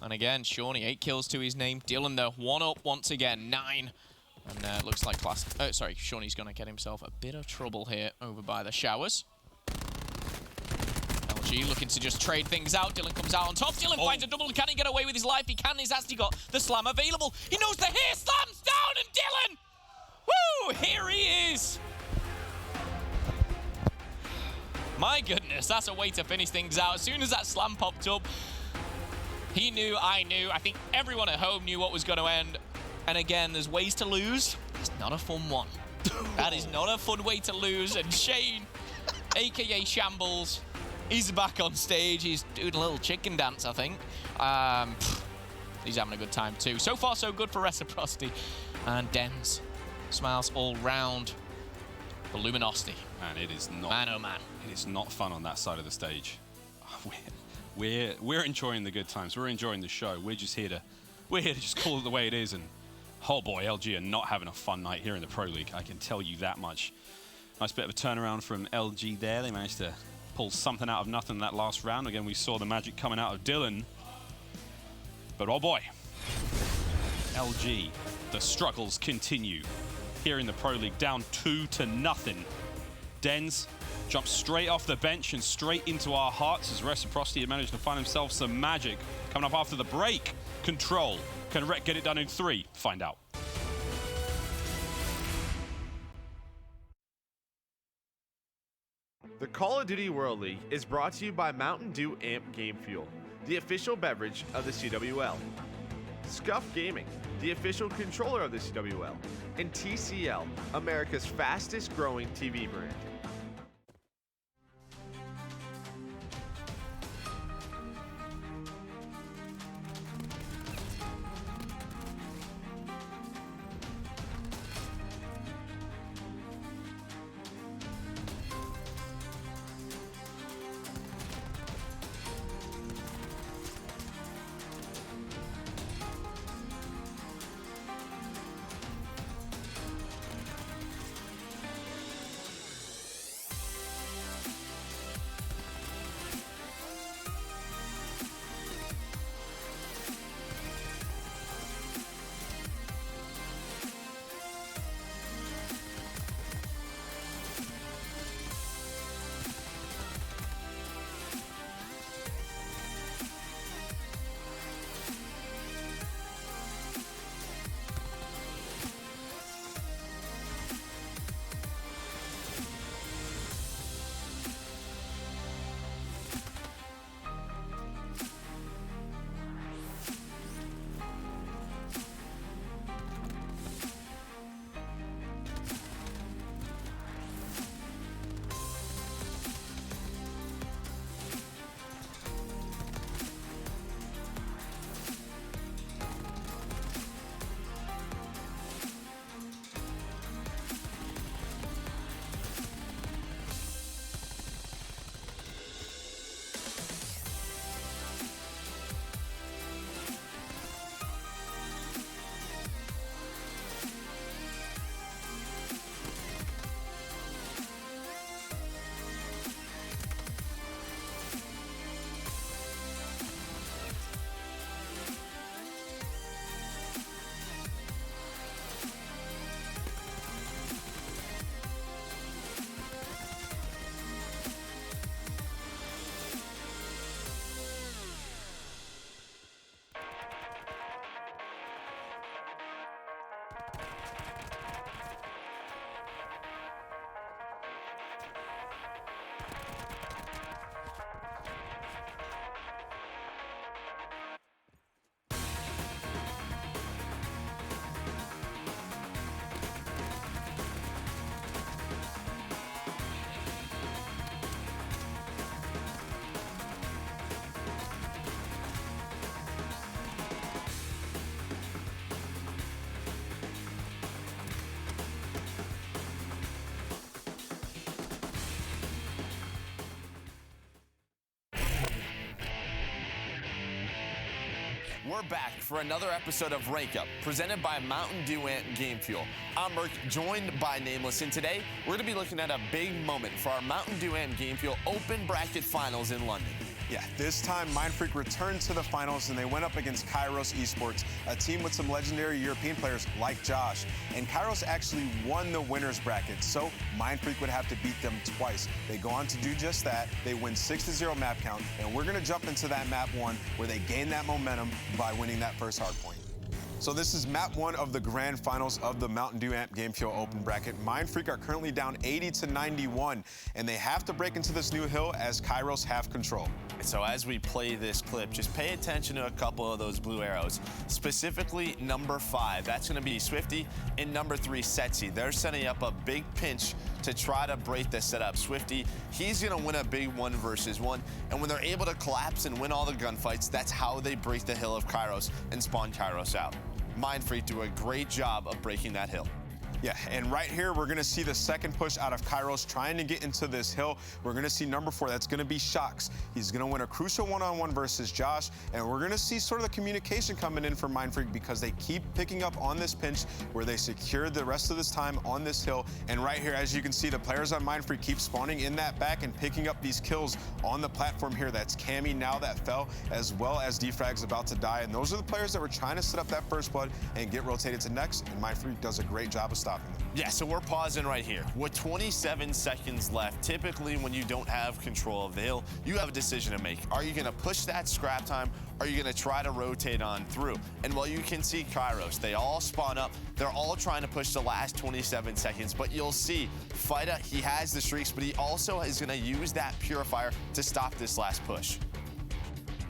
And again, Shawnee, 8 kills to his name. Dylan, though, 1 up once again, 9. And it looks like Shawnee's going to get himself a bit of trouble here over by the showers. LG looking to just trade things out. Dylan comes out on top. Dylan finds a double. Can he get away with his life? He can. He's actually got the slam available. He knows the hit. Slams down, and Dylan! Woo! Here he is! My goodness, that's a way to finish things out. As soon as that slam popped up, He knew, I knew. I think everyone at home knew what was going to end. And again, there's ways to lose. It's not a fun one. That is not a fun way to lose. And Shane, a.k.a. Shambles, he's back on stage. He's doing a little chicken dance, I think. He's having a good time too. So far, so good for Reciprocity. And Dens smiles all round for Luminosity. Man, it is not. Man, oh man. It is not fun on that side of the stage. We're enjoying the good times. We're enjoying the show. We're here to just call it the way it is. And oh boy, LG are not having a fun night here in the Pro League. I can tell you that much. Nice bit of a turnaround from LG there. They managed to pull something out of nothing in that last round. Again, we saw the magic coming out of Dylan. But oh boy, LG, the struggles continue here in the Pro League, down 2-0. Dens jumps straight off the bench and straight into our hearts as Reciprocity managed to find himself some magic. Coming up after the break, Control. Can Rec get it done in 3? Find out. The Call of Duty World League is brought to you by Mountain Dew Amp Game Fuel, the official beverage of the CWL. Scuff Gaming, the official controller of the CWL. And TCL, America's fastest growing TV brand. We're back for another episode of Rank Up, presented by Mountain Dew Ant Game Fuel. I'm Merc, joined by Nameless, and today we're going to be looking at a big moment for our Mountain Dew Ant Game Fuel Open Bracket Finals in London. Yeah, this time Mindfreak returned to the finals and they went up against Kairos Esports, a team with some legendary European players like Josh. And Kairos actually won the winners bracket, so Mindfreak would have to beat them twice. They go on to do just that. They win 6-0 map count, and we're gonna jump into that map 1 where they gain that momentum by winning that first hardpoint. So this is map 1 of the grand finals of the Mountain Dew Amp Game Fuel Open Bracket. Mindfreak are currently down 80-91, and they have to break into this new hill as Kairos have control. So as we play this clip, just pay attention to a couple of those blue arrows, specifically number 5. That's going to be Swifty, and number 3, Setsi. They're setting up a big pinch to try to break the setup. Swifty, he's going to win a big 1 versus 1, and when they're able to collapse and win all the gunfights, that's how they break the hill of Kairos and spawn Kairos out. Mindfreak do a great job of breaking that hill. Yeah, and right here, we're going to see the second push out of Kairos trying to get into this hill. We're going to see number 4, that's going to be Shocks. He's going to win a crucial one-on-one versus Josh, and we're going to see sort of the communication coming in for Mindfreak because they keep picking up on this pinch where they secured the rest of this time on this hill. And right here, as you can see, the players on Mindfreak keep spawning in that back and picking up these kills on the platform here. That's Cammy now that fell, as well as Defrag's about to die. And those are the players that were trying to set up that first blood and get rotated to next, and Mindfreak does a great job of stopping them. Yeah, so we're pausing right here. With 27 seconds left, typically when you don't have control of the hill, you have a decision to make. Are you going to push that scrap time? Or are you going to try to rotate on through? And while you can see Kairos, they all spawn up. They're all trying to push the last 27 seconds. But you'll see Fida, he has the streaks, but he also is going to use that purifier to stop this last push.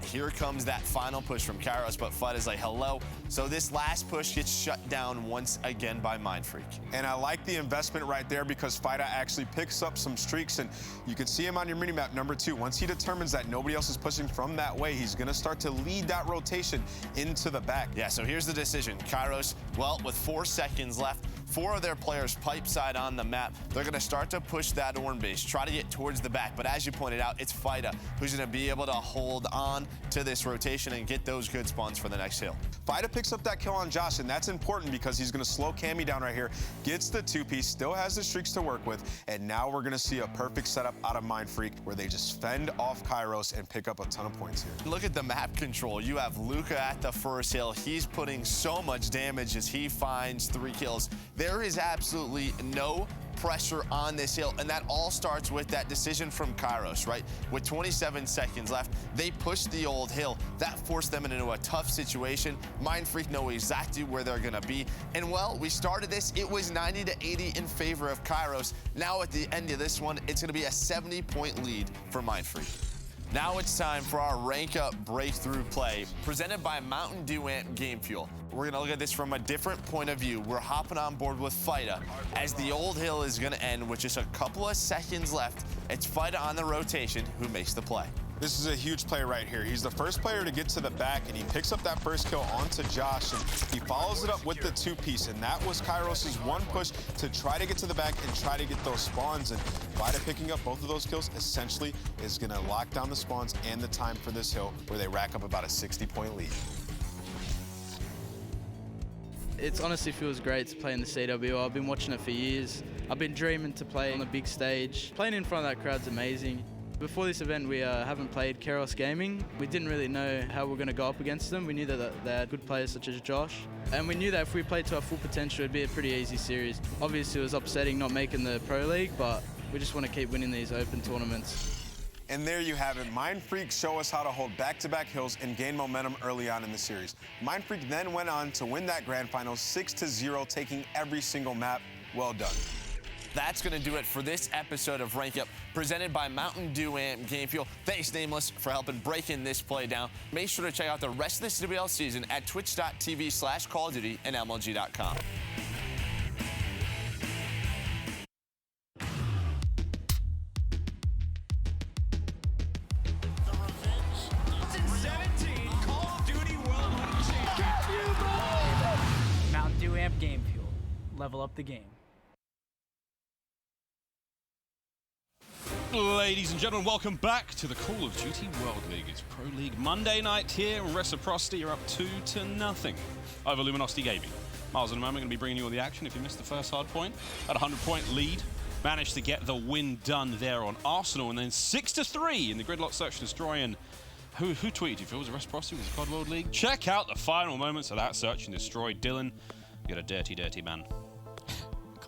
Here comes that final push from Kairos, but Fida's like, hello. So this last push gets shut down once again by Mindfreak. And I like the investment right there because Fida actually picks up some streaks, and you can see him on your minimap, number 2. Once he determines that nobody else is pushing from that way, he's going to start to lead that rotation into the back. Yeah, so here's the decision. Kairos, well, with 4 seconds left, 4 of their players pipe side on the map. They're going to start to push that Orn base, try to get towards the back. But as you pointed out, it's Fida who's going to be able to hold on to this rotation and get those good spawns for the next hill. Fida picks up that kill on Josh, and that's important because he's going to slow Cammy down right here, gets the 2-piece, still has the streaks to work with, and now we're going to see a perfect setup out of Mindfreak where they just fend off Kairos and pick up a ton of points here. Look at the map control. You have Luca at the first hill. He's putting so much damage as he finds 3 kills. There is absolutely no pressure on this hill, and that all starts with that decision from Kairos, right? With 27 seconds left, they pushed the old hill. That forced them into a tough situation. Mindfreak know exactly where they're gonna be. And well, we started this, it was 90-80 in favor of Kairos. Now at the end of this one, it's gonna be a 70-point lead for Mindfreak. Now it's time for our Rank Up Breakthrough play, presented by Mountain Dew Amp Game Fuel. We're gonna look at this from a different point of view. We're hopping on board with Fida as the old hill is gonna end with just a couple of seconds left. It's Fida on the rotation who makes the play. This is a huge play right here. He's the first player to get to the back, and he picks up that first kill onto Josh, and he follows it up with the 2-piece, and that was Kairos' one push to try to get to the back and try to get those spawns, and Fida picking up both of those kills essentially is going to lock down the spawns and the time for this hill, where they rack up about a 60-point lead. It honestly feels great to play in the CWL. I've been watching it for years. I've been dreaming to play on a big stage. Playing in front of that crowd's amazing. Before this event, we haven't played Keros Gaming. We didn't really know how we were going to go up against them. We knew that they had good players such as Josh. And we knew that if we played to our full potential, it'd be a pretty easy series. Obviously, it was upsetting not making the Pro League, but we just want to keep winning these open tournaments. And there you have it. Mindfreak show us how to hold back-to-back hills and gain momentum early on in the series. Mindfreak then went on to win that grand final 6-0, taking every single map. Well done. That's going to do it for this episode of Rank Up, presented by Mountain Dew Amp Game Fuel. Thanks, Nameless, for helping break in this play down. Make sure to check out the rest of the CWL season at twitch.tv/Call of Duty and MLG.com. Mountain Dew Amp Game Fuel. Level up the game. Ladies and gentlemen, welcome back to the Call of Duty World League. It's Pro League Monday night here, and Reciprocity are up 2-0 over Luminosity Gaming. Miles in a moment going to be bringing you all the action. If you missed the first hard point, at a 100-point lead, managed to get the win done there on Arsenal, and then 6-3 in the Gridlock Search and Destroy. And who tweeted you? If it was a Reciprocity, was it COD World League? Check out the final moments of that Search and Destroy. Dylan, you're a dirty, dirty man.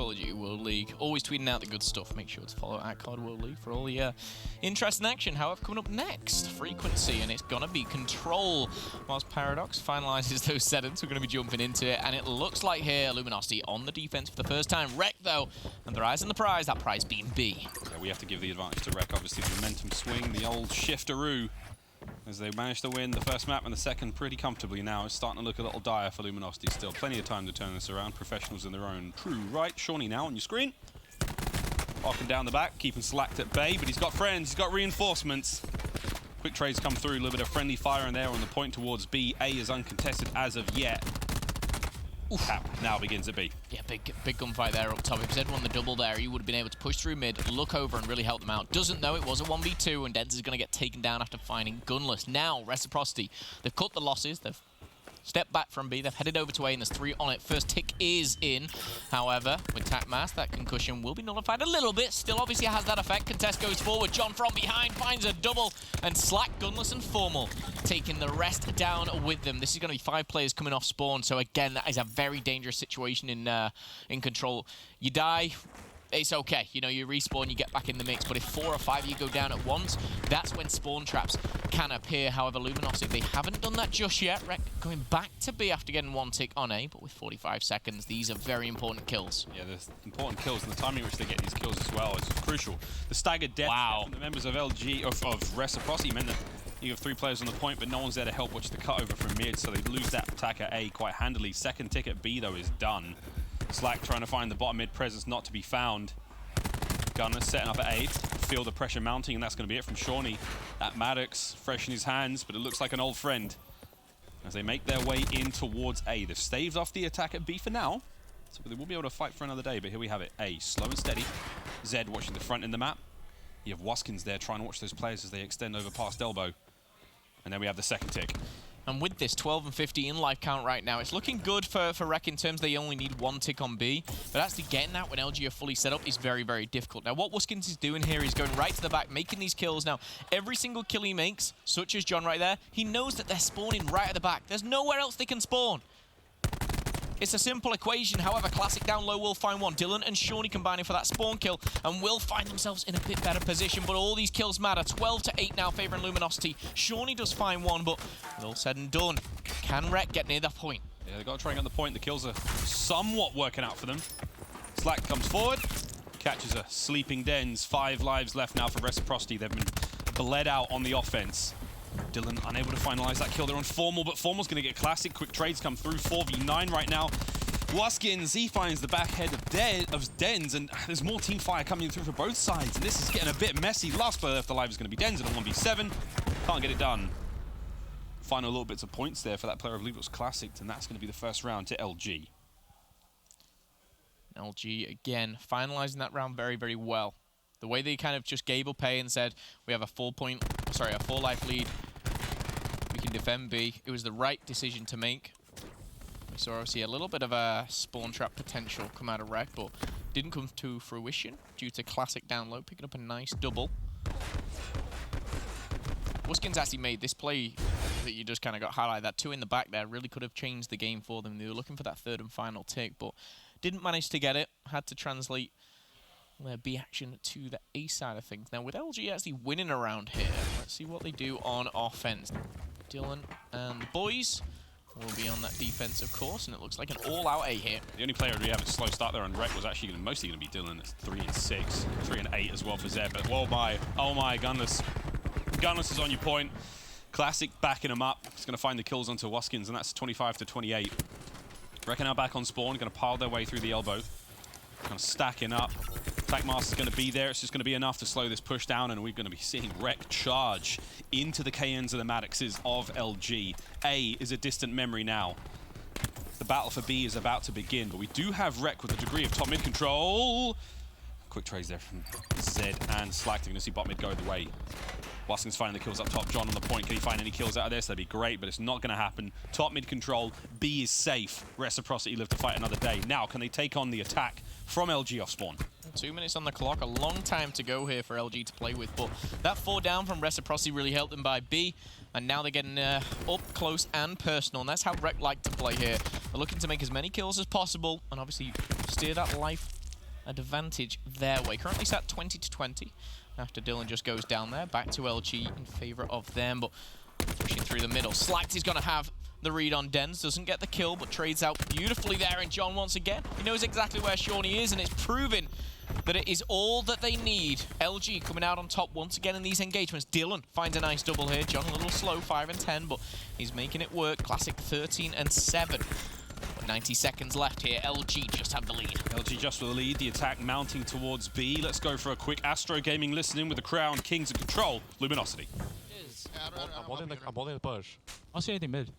Call of Duty World League. Always tweeting out the good stuff. Make sure to follow at COD World League for all the interest and action. However, coming up next, Frequency, and it's gonna be Control. Whilst Paradox finalizes those settings, we're gonna be jumping into it, and it looks like here, Luminosity on the defense for the first time. Rec, though, and their eyes on the prize, that prize being B. Yeah, we have to give the advantage to Rec, obviously. The momentum swing, the old shifteroo, as they managed to win the first map and the second pretty comfortably now. It's starting to look a little dire for Luminosity still. Plenty of time to turn this around. Professionals in their own true right. Shawnee now on your screen. Walking down the back, keeping slacked at bay, but he's got friends, he's got reinforcements. Quick trades come through, a little bit of friendly fire in there on the point towards B. A is uncontested as of yet. Tap now begins at B. Yeah, big gunfight there up top. If Zed won the double there, he would have been able to push through mid, look over and really help them out. Doesn't know it was a 1v2, and Dens is going to get taken down after finding Gunless. Now, Reciprocity, they've cut the losses, they've stepped back from B, they've headed over to A, and there's 3 on it. First tick is in. However, with Tap Mass, that concussion will be nullified a little bit. Still obviously has that effect. Contest goes forward. John from behind finds a double, and Slack, Gunless, and Formal taking the rest down with them. This is going to be 5 players coming off spawn, so again, that is a very dangerous situation in Control. You die, it's okay. You know, you respawn, you get back in the mix, but if 4 or 5 you go down at once, that's when spawn traps can appear. However, Luminosity, they haven't done that just yet. Rec going back to B after getting 1 tick on A, but with 45 seconds, these are very important kills. Yeah, the important kills, and the timing in which they get these kills as well is crucial. The staggered death from the members of LG, of Reciprocity, meant that you have 3 players on the point, but no one's there to help watch the cut over from mid, so they lose that attack at A quite handily. Second tick at B, though, is done. Slack trying to find the bottom mid presence, not to be found. Gunner setting up at 8, feel the pressure mounting, and that's going to be it from Shawnee. That Maddox, fresh in his hands, but it looks like an old friend as they make their way in towards A. They've staved off the attack at B for now, so they will be able to fight for another day, but here we have it. A, slow and steady. Zed watching the front in the map. You have Waskins there trying to watch those players as they extend over past elbow. And then we have the second tick. And with this 12 and 50 in life count right now, it's looking good for Rec in terms they only need 1 tick on B. But actually getting that when LG are fully set up is very, very difficult. Now, what Waskins is doing here is going right to the back, making these kills. Now, every single kill he makes, such as John right there, he knows that they're spawning right at the back. There's nowhere else they can spawn. It's a simple equation. However, Classic down low will find one. Dylan and Shawnee combining for that spawn kill and will find themselves in a bit better position, but all these kills matter. 12 to 8 now favoring Luminosity. Shawnee does find one, but with all said and done, can Rec get near the point? Yeah, they've got to try and get the point. The kills are somewhat working out for them. Slack comes forward, catches a sleeping Dens. 5 lives left now for Reciprocity. They've been bled out on the offense. Dylan unable to finalize that kill. They're on Formal, but Formal's going to get Classic. Quick trades come through. 4v9 right now. Waskins, he finds the back head of Dens, and there's more team fire coming through for both sides, and this is getting a bit messy. Last player left alive is going to be Dens in a 1v7. Can't get it done. Final little bits of points there for that player, I believe it was Classic, and that's going to be the first round to LG. LG, again, finalizing that round very, very well. The way they kind of just gave up A and said, we have a 4 life lead. We can defend B. It was the right decision to make. We saw obviously a little bit of a spawn trap potential come out of Rec, but didn't come to fruition due to Classic down low, picking up a nice double. Waskins actually made this play that you just kind of got highlighted. That 2 in the back there really could have changed the game for them. They were looking for that 3rd and final tick, but didn't manage to get it. Had to translate their B action to the A side of things. Now, with LG actually winning around here, let's see what they do on offense. Dylan and the boys will be on that defense, of course, and it looks like an all-out A here. The only player we have a slow start there on Rec was actually mostly going to be Dylan. It's 3 and 6, 3 and 8 as well for Zed. But oh my, Gunless. Gunless is on your point. Classic backing him up. He's going to find the kills onto Waskins, and that's 25 to 28. Rec are now back on spawn, going to pile their way through the elbow. Kind of stacking up. Attack Master's going to be there. It's just going to be enough to slow this push down, and we're going to be seeing Rec charge into the KNs and the Maddoxes of LG. A is a distant memory now. The battle for B is about to begin, but we do have Rec with a degree of top mid control. Quick trades there from Zed and Slack. They're going to see bot mid go the way. Waskins finding the kills up top. John on the point. Can he find any kills out of this? That'd be great, but it's not going to happen. Top mid control. B is safe. Reciprocity live to fight another day. Now, can they take on the attack from LG off spawn? 2 minutes on the clock. A long time to go here for LG to play with, but that 4 down from Reciprocity really helped them by B, and now they're getting up close and personal, and that's how Rec like to play here. They're looking to make as many kills as possible, and obviously steer that life advantage their way. Currently set 20-20 after Dylan just goes down there. Back to LG in favor of them, but pushing through the middle. Slacked is going to have the read on Dens. Doesn't get the kill, but trades out beautifully there. And John, once again, he knows exactly where Shawnee is, and it's proving that it is all that they need. LG coming out on top once again in these engagements. Dylan finds a nice double here. John a little slow, 5 and 10, but he's making it work. Classic 13 and 7. 90 seconds left here. LG just have the lead. LG just with the lead. The attack mounting towards B. Let's go for a quick Astro Gaming listening with the Crown Kings in control. Luminosity. I'm holding the push. I don't see anything mid.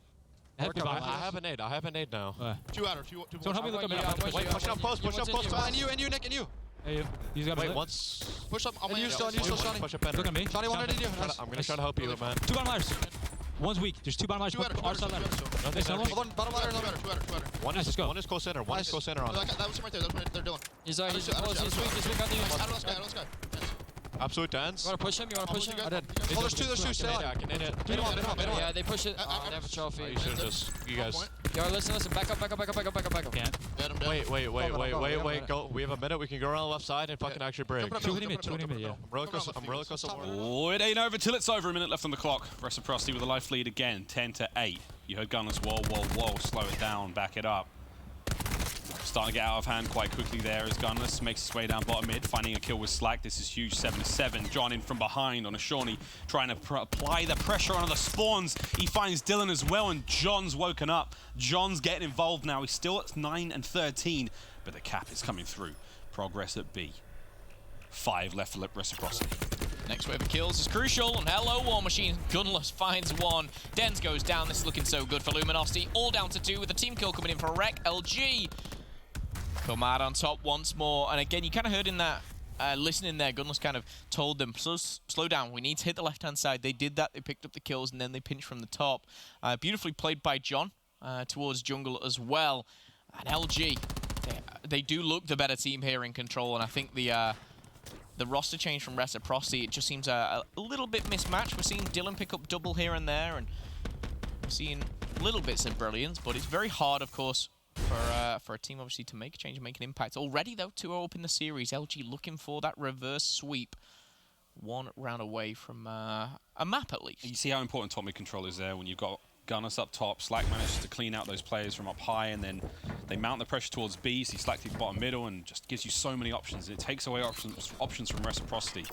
I have an nade now. Two outer. Don't help me look up mid. Wait, push up post. And you, Nick, and you. Hey, you. He's got wait, once. Push up. And you still, Shawnee. Push up better. Look at me. Shawnee, 1 you. I'm gonna try to help you, man. 2 bottom ladders. One's weak. There's 2 bottom ladders. Our side ladder. Hold on, bottom ladder. One is close center. One is close center on. That was him right there. That was right there. Dylan. He's weak. He's weak. Let's go. Absolute dance. You wanna push him? I did. Oh, there's two. Stay on. Yeah, they push it. They have a trophy. You should just. You guys. Yo, listen. Back up. Can't. Wait. Go. We have a minute. We can go around the left side and fucking actually break. 2 hitting mid, yeah. I'm really close to war. Oh, it ain't over till it's over. A minute left on the clock. Reciprocity with a life lead again, 10-8. You heard Gunners, whoa. Slow it down, back it up. Starting to get out of hand quite quickly there as Gunless makes his way down bottom mid, finding a kill with Slack. This is huge, 7-7. John in from behind on a Shawnee, trying to apply the pressure onto the spawns. He finds Dylan as well, and John's woken up. John's getting involved now. He's still at 9 and 13, but the cap is coming through. Progress at B. 5 left for Reciprocity. Next wave of kills is crucial, and hello, War Machine. Gunless finds one. Dens goes down. This is looking so good for Luminosity. All down to 2 with a team kill coming in for Rec. LG come out on top once more. And again, you kind of heard in that listening there, Gunless kind of told them, slow down. We need to hit the left-hand side. They did that. They picked up the kills, and then they pinched from the top. Beautifully played by John towards jungle as well. And LG, they do look the better team here in control, and I think the roster change from Reciprocity, it just seems a little bit mismatched. We're seeing Dylan pick up double here and there, and we're seeing little bits of brilliance, but it's very hard, of course, for a team, obviously, to make a change and make an impact. Already, though, 2-0 up in the series. LG looking for that reverse sweep. 1 round away from a map, at least. You see how important top mid control is there when you've got Gunners up top. Slack manages to clean out those players from up high, and then they mount the pressure towards B, so he Slack to the bottom middle and just gives you so many options. It takes away options from Reciprocity.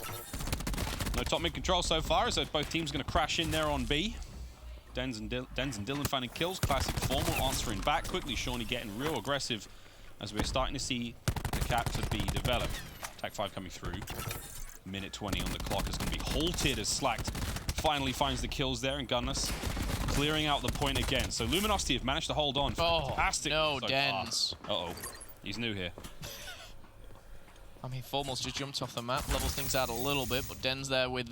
No top mid control so far, so both teams going to crash in there on B. Dens and Dylan finding kills. Classic formal answering back quickly. Shawnee getting real aggressive as we're starting to see the cap to be developed. Attack 5 coming through. Minute 20 on the clock is going to be halted as Slacked finally finds the kills there, and Gunness clearing out the point again. So Luminosity have managed to hold on. Fantastic. No, so Dens. Uh-oh. He's new here. I mean, Formal's just jumped off the map, levels things out a little bit, but Dens there with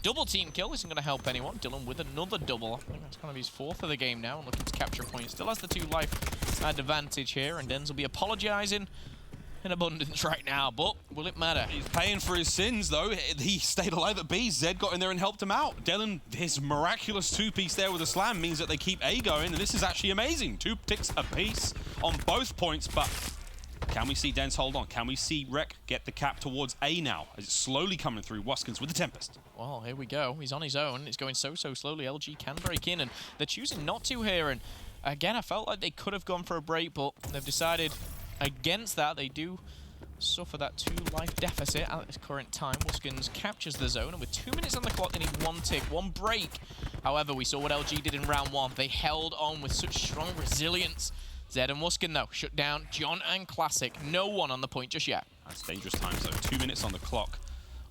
double team kill isn't going to help anyone. Dylan with another double. I think that's kind of his 4th of the game now, and looking to capture points. Still has the 2 life advantage here, and Dens will be apologizing in abundance right now, but will it matter? He's paying for his sins, though. He stayed alive at B. Zed got in there and helped him out. Dylan, his miraculous 2-piece there with a slam means that they keep A going, and this is actually amazing. 2 ticks apiece on both points, but can we see Dens hold on? Can we see Rec get the cap towards A now? As it's slowly coming through. Waskins with the Tempest. Well, here we go. He's on his own. It's going so slowly. LG can break in, and they're choosing not to here. And again, I felt like they could have gone for a break, but they've decided against that. They do suffer that 2 life deficit at this current time. Waskins captures the zone, and with 2 minutes on the clock, they need 1 tick, 1 break. However, we saw what LG did in round 1. They held on with such strong resilience. Zed and Waskin, though, shut down John and Classic. No one on the point just yet. That's dangerous times, though. 2 minutes on the clock.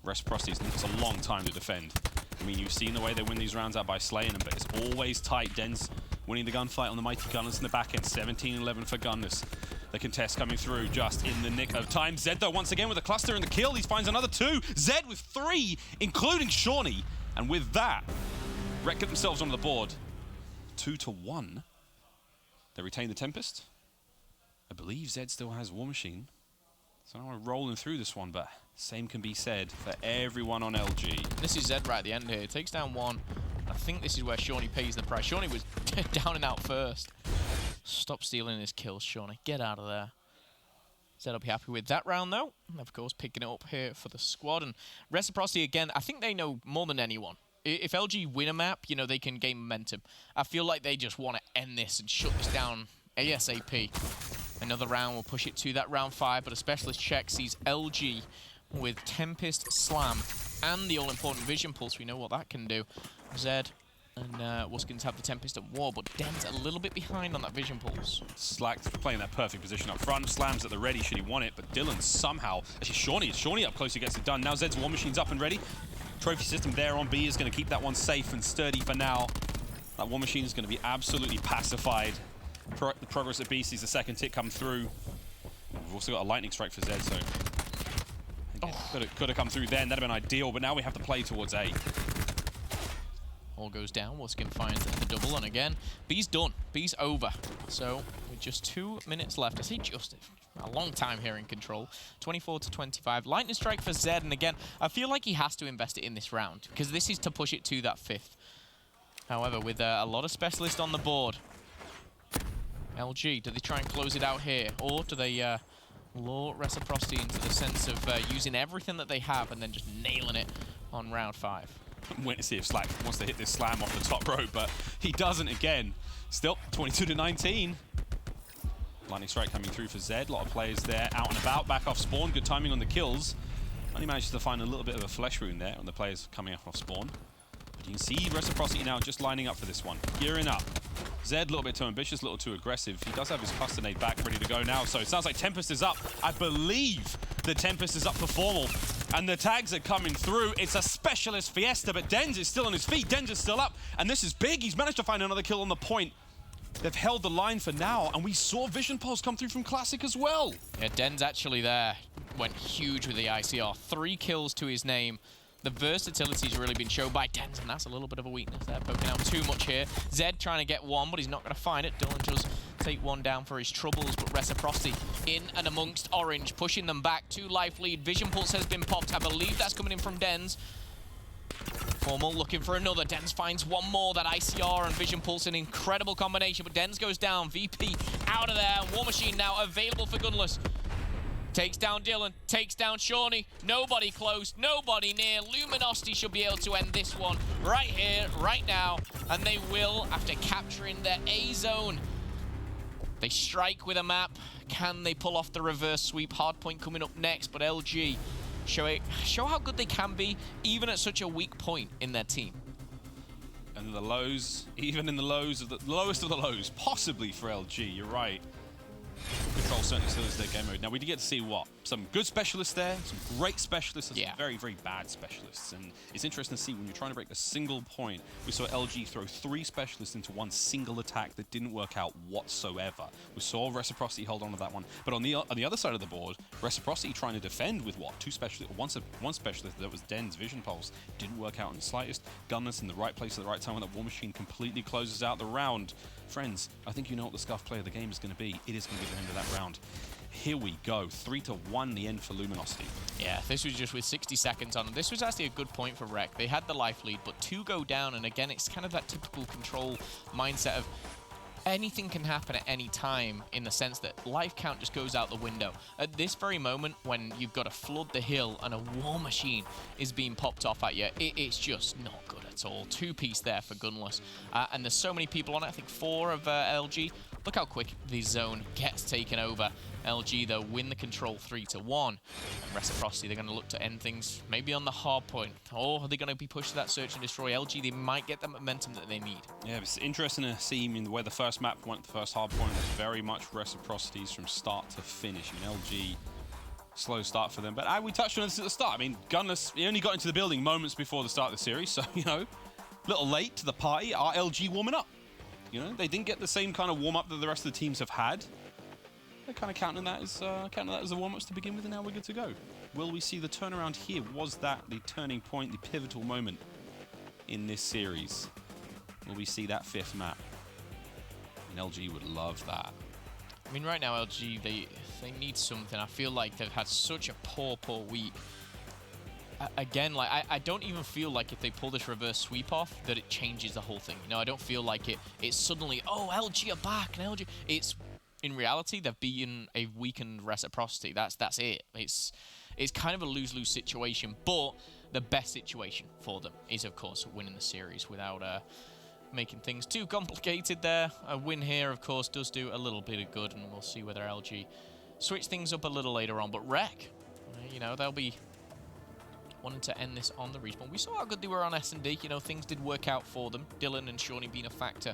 Reciprocity, it's a long time to defend. I mean, you've seen the way they win these rounds out by slaying them, but it's always tight. Dens winning the gunfight on the Mighty Gunners in the back end. 17-11 for Gunners. The contest coming through just in the nick of time. Zed, though, once again with a cluster and the kill. He finds another 2. Zed with 3, including Shawnee. And with that, Rec get themselves on the board. 2-1. They retain the Tempest. I believe Zed still has War Machine. So now we're rolling through this one, but same can be said for everyone on LG. This is Zed right at the end here. He takes down 1. I think this is where Shawnee pays the price. Shawnee was down and out first. Stop stealing his kills, Shawnee. Get out of there. Zed will be happy with that round, though. And of course, picking it up here for the squad. And Reciprocity, again, I think they know more than anyone. If LG win a map, you know, they can gain momentum. I feel like they just want to end this and shut this down ASAP. Another round will push it to that round 5, but a specialist check sees LG with Tempest, Slam, and the all-important Vision Pulse. We know what that can do. Zed and Wuskins have the Tempest at war, but Den's a little bit behind on that Vision Pulse. Slack's playing that perfect position up front. Slam's at the ready should he want it, but Dylan somehow... Actually, Shawnee up close who gets it done. Now Zed's War Machine's up and ready. Trophy system there on B is going to keep that one safe and sturdy for now. That War Machine is going to be absolutely pacified. The progress at B sees the second tick come through. We've also got a lightning strike for Zed, so... Could have come through then, that'd have been ideal, but now we have to play towards A. All goes down, Wuskin finds the double, and again, B's done. B's over. So, with just 2 minutes left, I say just a long time here in control. 24 to 25. Lightning strike for Zed, and again, I feel like he has to invest it in this round, because this is to push it to that 5th. However, with a lot of specialists on the board, LG, do they try and close it out here, or do they lure Reciprocity into the sense of using everything that they have and then just nailing it on round 5? I'm waiting to see if Slack wants to hit this slam off the top rope, but he doesn't again. Still, 22 to 19. Lightning strike coming through for Zed. A lot of players there out and about, back off spawn. Good timing on the kills. Only manages to find a little bit of a flesh wound there on the players coming off spawn. But you can see Reciprocity now just lining up for this one. Gearing up. Zed a little bit too ambitious, a little too aggressive. He does have his Custernade back ready to go now, so it sounds like Tempest is up. I believe the Tempest is up for formal. And the tags are coming through. It's a specialist fiesta, but Denz is still on his feet. Denz is still up, and this is big. He's managed to find another kill on the point. They've held the line for now, and we saw Vision Pulse come through from Classic as well. Yeah, Denz actually there went huge with the ICR. 3 kills to his name. The versatility's really been shown by Denz, and that's a little bit of a weakness there, poking out too much here. Zed trying to get one, but he's not going to find it. Dylan does take one down for his troubles, but Reciprocity in and amongst Orange, pushing them back. 2 life lead. Vision Pulse has been popped. I believe that's coming in from Denz. Formal looking for another. Denz finds one more. That ICR and Vision Pulse, an incredible combination, but Denz goes down. VP out of there. War Machine now available for Gunless. Takes down Dylan, takes down Shawnee. Nobody close, nobody near. Luminosity should be able to end this one right here, right now. And they will after capturing their A zone. They strike with a map. Can they pull off the reverse sweep? Hardpoint coming up next, but LG show how good they can be, even at such a weak point in their team. And the lows, even in the lows of the lowest of the lows, possibly for LG, you're right. Control certainly still is their game mode. Now, we did get to see what? Some good specialists there, some great specialists, and some very, very bad specialists. And it's interesting to see when you're trying to break a single point. We saw LG throw 3 specialists into one single attack that didn't work out whatsoever. We saw Reciprocity hold on to that one. But on the other side of the board, Reciprocity trying to defend with what? 2 specialists, one specialist that was Den's Vision Pulse. Didn't work out in the slightest. Gunless in the right place at the right time when that War Machine completely closes out the round. Friends, I think you know what the scuff play of the game is going to be. It is going to be the end of that round. Here we go. 3-1 the end for Luminosity. Yeah, this was just with 60 seconds on. This was actually a good point for Rec. They had the life lead, but 2 go down, and again, it's kind of that typical control mindset of anything can happen at any time, in the sense that life count just goes out the window. At this very moment, when you've got to flood the hill and a War Machine is being popped off at you, it's just not good at all. 2-piece there for Gunless. And there's so many people on it, I think 4 of LG. Look how quick the zone gets taken over. LG, though, win the control 3-1. And Reciprocity, they're going to look to end things maybe on the hard point. Or are they going to be pushed to that search and destroy? LG, they might get the momentum that they need. Yeah, it's interesting to see where the first map went, the first hard point was very much Reciprocity's from start to finish. I mean, LG, slow start for them. But we touched on this at the start. I mean, Gunless, he only got into the building moments before the start of the series. So, you know, a little late to the party. Are LG warming up? You know, they didn't get the same kind of warm-up that the rest of the teams have had. They're kind of counting that as the warm-ups to begin with, and now we're good to go. Will we see the turnaround here? Was that the turning point, the pivotal moment in this series? Will we see that 5th map? And LG would love that. I mean, right now, LG, they need something. I feel like they've had such a poor week. Again, like I don't even feel like if they pull this reverse sweep off that it changes the whole thing. You know, I don't feel like it's suddenly, oh, LG are back and LG. It's in reality, they've beaten a weakened Reciprocity. That's it. It's kind of a lose-lose situation, but the best situation for them is, of course, winning the series without making things too complicated there. A win here, of course, does do a little bit of good, and we'll see whether LG switch things up a little later on. But Rec, you know, they'll be wanting to end this on the respawn. We saw how good they were on S&D. You know, things did work out for them. Dylan and Shawnee being a factor,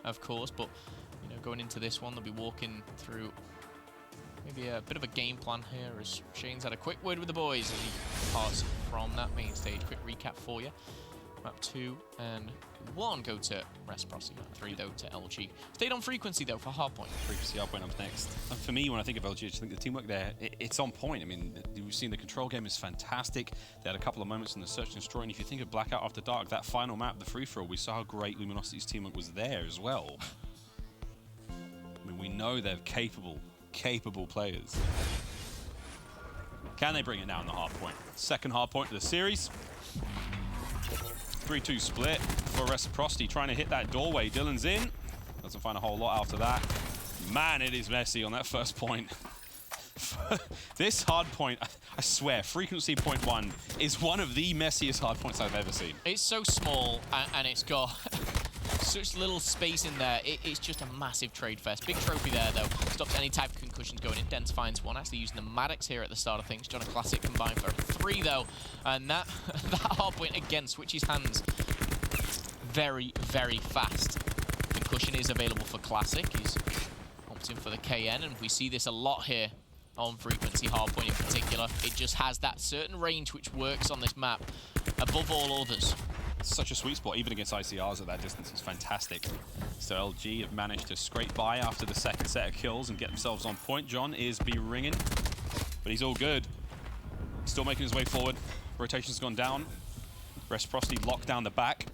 of course, but, you know, going into this one, they'll be walking through maybe a bit of a game plan here, as Shane's had a quick word with the boys as he departs from that main stage. Quick recap for you. Map 2 and 1 go to Reciprocity. Map 3, though, to LG. Stayed on frequency, though, for hardpoint. Frequency hardpoint up next. And for me, when I think of LG, I just think the teamwork there, it's on point. I mean, we've seen the control game is fantastic. They had a couple of moments in the search and destroy. And if you think of Blackout After Dark, that final map, the free-for-all, we saw how great Luminosity's teamwork was there as well. I mean, we know they're capable players. Can they bring it down the hardpoint? Second hardpoint of the series. 3-2 split for Reciprocity, trying to hit that doorway. Dylan's in. Doesn't find a whole lot after that. Man, it is messy on that first point. This hard point, I swear, frequency point 1 is one of the messiest hard points I've ever seen. It's so small, and it's got such little space in there. It's just a massive trade fest. Big trophy there, though. Stops any type of concussions going in. Dens finds one, actually using the Maddox here at the start of things. John a Classic combined for 3, though. And that hardpoint, again, switches hands very, very fast. Concussion is available for Classic. He's opting for the KN, and we see this a lot here on frequency hardpoint in particular. It just has that certain range which works on this map above all others. Such a sweet spot, even against ICRs at that distance. It's fantastic. So LG have managed to scrape by after the second set of kills and get themselves on point. John is ringing, but he's all good. Still making his way forward. Rotation's gone down. Reciprocity locked down the back.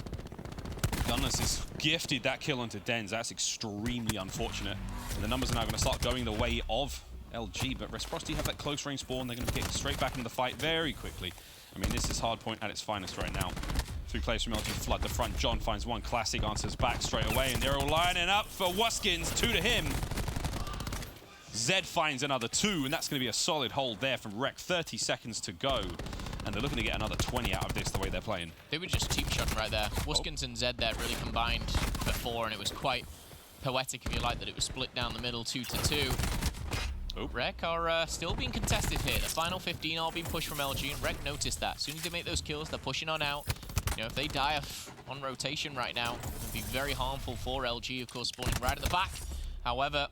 Gunless has gifted that kill onto Dens. That's extremely unfortunate. And the numbers are now going to start going the way of LG, but Reciprocity have that close range spawn. They're going to get straight back into the fight very quickly. I mean, this is hardpoint at its finest right now. 3 players from LG flood the front. John finds one. Classic answers back straight away, and they're all lining up for Wuskins. 2 to him. Zed finds another 2, and that's going to be a solid hold there from Rec. 30 seconds to go, and they're looking to get another 20 out of this the way they're playing. They were just team shotting right there. Wuskins and Zed there really combined before, and it was quite poetic, if you like, that it was split down the middle 2 to 2. Rec are still being contested here. The final 15 are being pushed from LG, and Rec noticed that. As soon as they make those kills, they're pushing on out. You know, if they die on rotation right now, it would be very harmful for LG, of course, spawning right at the back. However,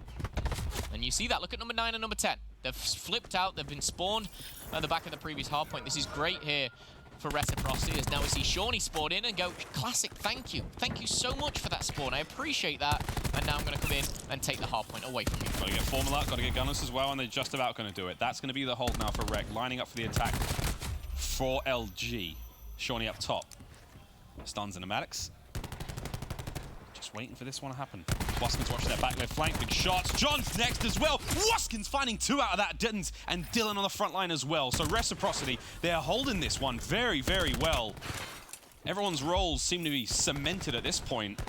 and you see that, look at number 9 and number 10. They've flipped out, they've been spawned at the back of the previous hardpoint. This is great here for Reciprocity, as now we see Shawnee spawn in and go, Classic, thank you. Thank you so much for that spawn. I appreciate that. And now I'm going to come in and take the hardpoint away from you. Got to get Formula, got to get Gunless as well, and they're just about going to do it. That's going to be the hold now for Rec, lining up for the attack for LG. Shawnee up top. Stuns and a Maddox. Just waiting for this one to happen. Wuskins watching their back left flank. Big shots. John's next as well. Wuskins finding 2 out of that. Dens and Dylan on the front line as well. So Reciprocity, they're holding this one very, very well. Everyone's roles seem to be cemented at this point.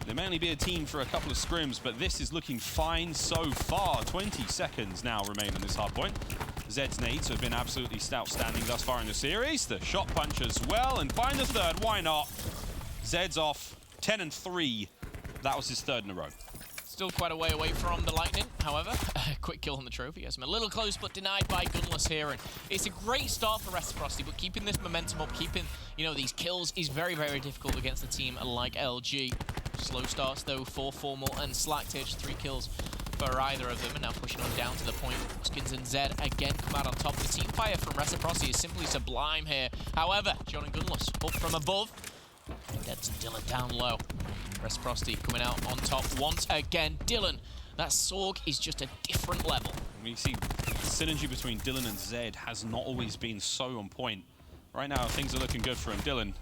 They may only be a team for a couple of scrims, but this is looking fine so far. 20 seconds now remain on this hardpoint. Zed's nades have been absolutely outstanding thus far in the series. The shot punch as well, and find the 3rd. Why not? Zed's off 10 and 3. That was his 3rd in a row. Still quite a way away from the Lightning, however. Quick kill on the trophy. Has him a little close, but denied by Gunless here. And it's a great start for Reciprocity, but keeping this momentum up, keeping, you know, these kills is very, very difficult against a team like LG. Slow starts, though, for Formal and Slacktish. 3 kills for either of them, and now pushing on down to the point. Skins and Zed again come out on top. The team fire from Reciprocity is simply sublime here. However, John and Gunless up from above. That's Dylan down low. Reciprocity coming out on top once again. Dylan, that Sorg is just a different level. We see the synergy between Dylan and Zed has not always been so on point. Right now, things are looking good for him. Dylan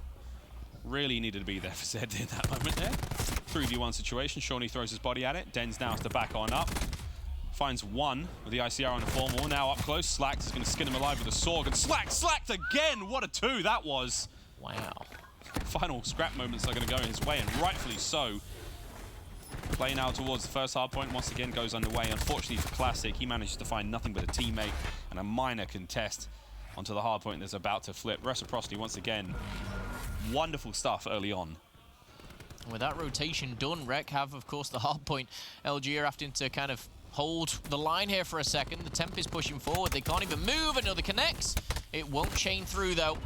really needed to be there for Zed in that moment there. 3v1 situation. Shawnee throws his body at it. Dens now has to back on up. Finds one with the ICR on the Formal. Now up close. Slacked is going to skin him alive with a Sorg. And Slacked again! What a 2 that was. Wow. Final scrap moments are going to go his way, and rightfully so. Play now towards the first hard point. Once again goes underway. Unfortunately for Classic, he manages to find nothing but a teammate and a minor contest onto the hard point that's about to flip. Reciprocity once again. Wonderful stuff early on. With that rotation done, Rec have, of course, the hard point. LG are having to kind of hold the line here for a second. The temp is pushing forward. They can't even move. Another connects. It won't chain through, though.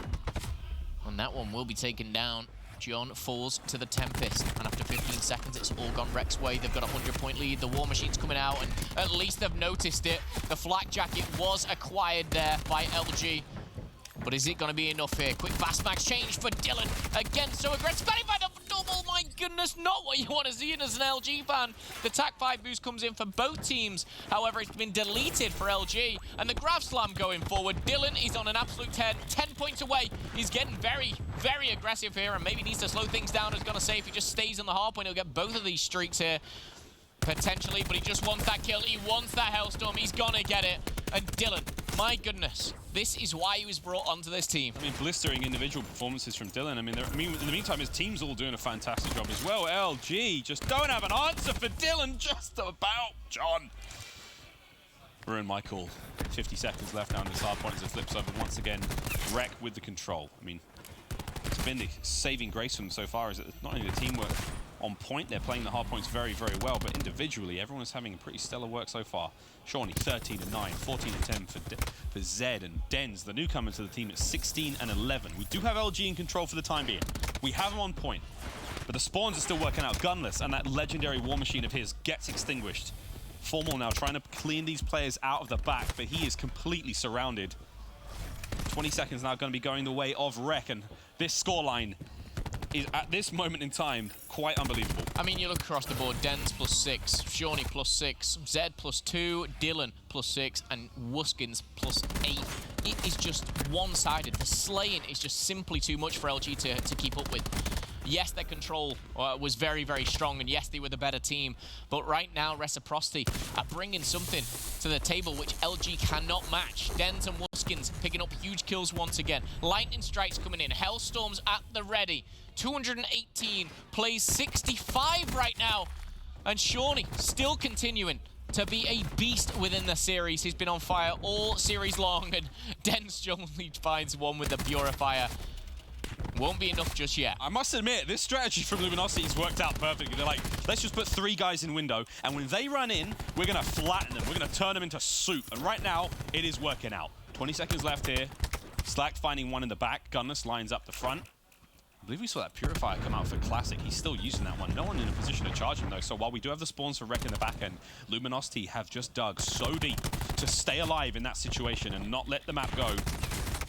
And that one will be taken down. John falls to the Tempest, and after 15 seconds, it's all gone Rec's way. They've got a 100-point lead. The War Machine's coming out, and at least they've noticed it. The flak jacket was acquired there by LG. But is it going to be enough here? Quick fast max change for Dylan. Again, so aggressive. By the double, my goodness, not what you want to see as an LG fan. The TAC 5 boost comes in for both teams. However, it's been deleted for LG. And the grab slam going forward. Dylan is on an absolute 10 points away. He's getting very, very aggressive here and maybe needs to slow things down. I was going to say if he just stays on the hard point, he'll get both of these streaks here. Potentially, but he just wants that kill. He wants that Hellstorm. He's gonna get it. And Dylan, my goodness, this is why he was brought onto this team. I mean, blistering individual performances from Dylan. I mean, in the meantime, his team's all doing a fantastic job as well. LG just don't have an answer for Dylan. Just about John. Ruined my call. 50 seconds left now in this hard point as it flips over once again. Rec with the control. I mean, it's been the saving grace for them so far is that not only the teamwork on point, they're playing the hard points very, very well, but individually, everyone is having pretty stellar work so far. Shawnee, 13-9, 14-10 for Zed, and Denz, the newcomer to the team, at 16-11. We do have LG in control for the time being. We have them on point, but the spawns are still working out. Gunless and that legendary War Machine of his gets extinguished. Formal now trying to clean these players out of the back, but he is completely surrounded. 20 seconds now going to be going the way of Rec, and this scoreline is, at this moment in time, quite unbelievable. I mean, you look across the board, Denz +6, Shawnee +6, Zed +2, Dylan +6, and Wuskins +8. It is just one-sided. The slaying is just simply too much for LG to keep up with. Yes, their control was very, very strong, and yes, they were the better team. But right now, Reciprocity are bringing something to the table which LG cannot match. Denz and Wuskins picking up huge kills once again. Lightning strikes coming in. Hellstorms at the ready. 218, plays 65 right now. And Shawnee still continuing to be a beast within the series. He's been on fire all series long, and Denz only finds one with the Purifier. Won't be enough just yet. I must admit, this strategy from Luminosity has worked out perfectly. They're like, let's just put 3 guys in window, and when they run in, we're going to flatten them. We're going to turn them into soup. And right now, it is working out. 20 seconds left here. Slack finding one in the back. Gunless lines up the front. I believe we saw that Purifier come out for Classic. He's still using that one. No one in a position to charge him, though. So while we do have the spawns for Rec in the back end, Luminosity have just dug so deep to stay alive in that situation and not let the map go.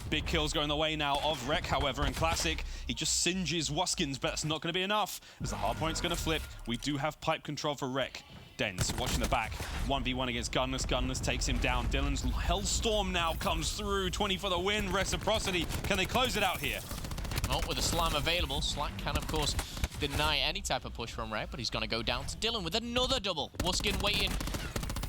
Big kills going the way now of Rec, however, in Classic. He just singes Wuskins, but that's not going to be enough. As the hardpoint's going to flip, we do have pipe control for Rec. Denz watching the back. 1v1 against Gunless. Gunless takes him down. Dylan's Hellstorm now comes through. 20 for the win. Reciprocity. Can they close it out here? Well, with a slam available, Slack can, of course, deny any type of push from Rec, but he's going to go down to Dylan with another double. Wuskin waiting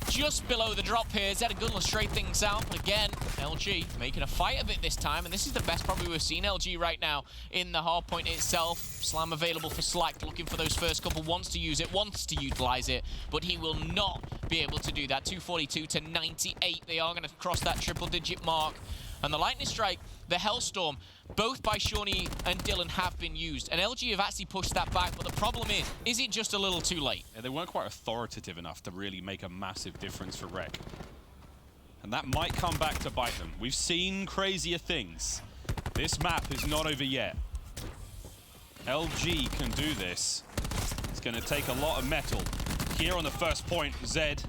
just below the drop here. Zed and Gunless straight things out, but again, LG making a fight of it this time, and this is the best probably we've seen LG right now in the hard point itself. Slam available for Slack, looking for those first couple, wants to use it, wants to utilize it, but he will not be able to do that. 242 to 98. They are going to cross that triple-digit mark. And the Lightning Strike, the Hellstorm, both by Shawnee and Dylan have been used. And LG have actually pushed that back, but the problem is it just a little too late? Yeah, they weren't quite authoritative enough to really make a massive difference for Rec. And that might come back to bite them. We've seen crazier things. This map is not over yet. LG can do this. It's going to take a lot of metal. Here on the first point, Zed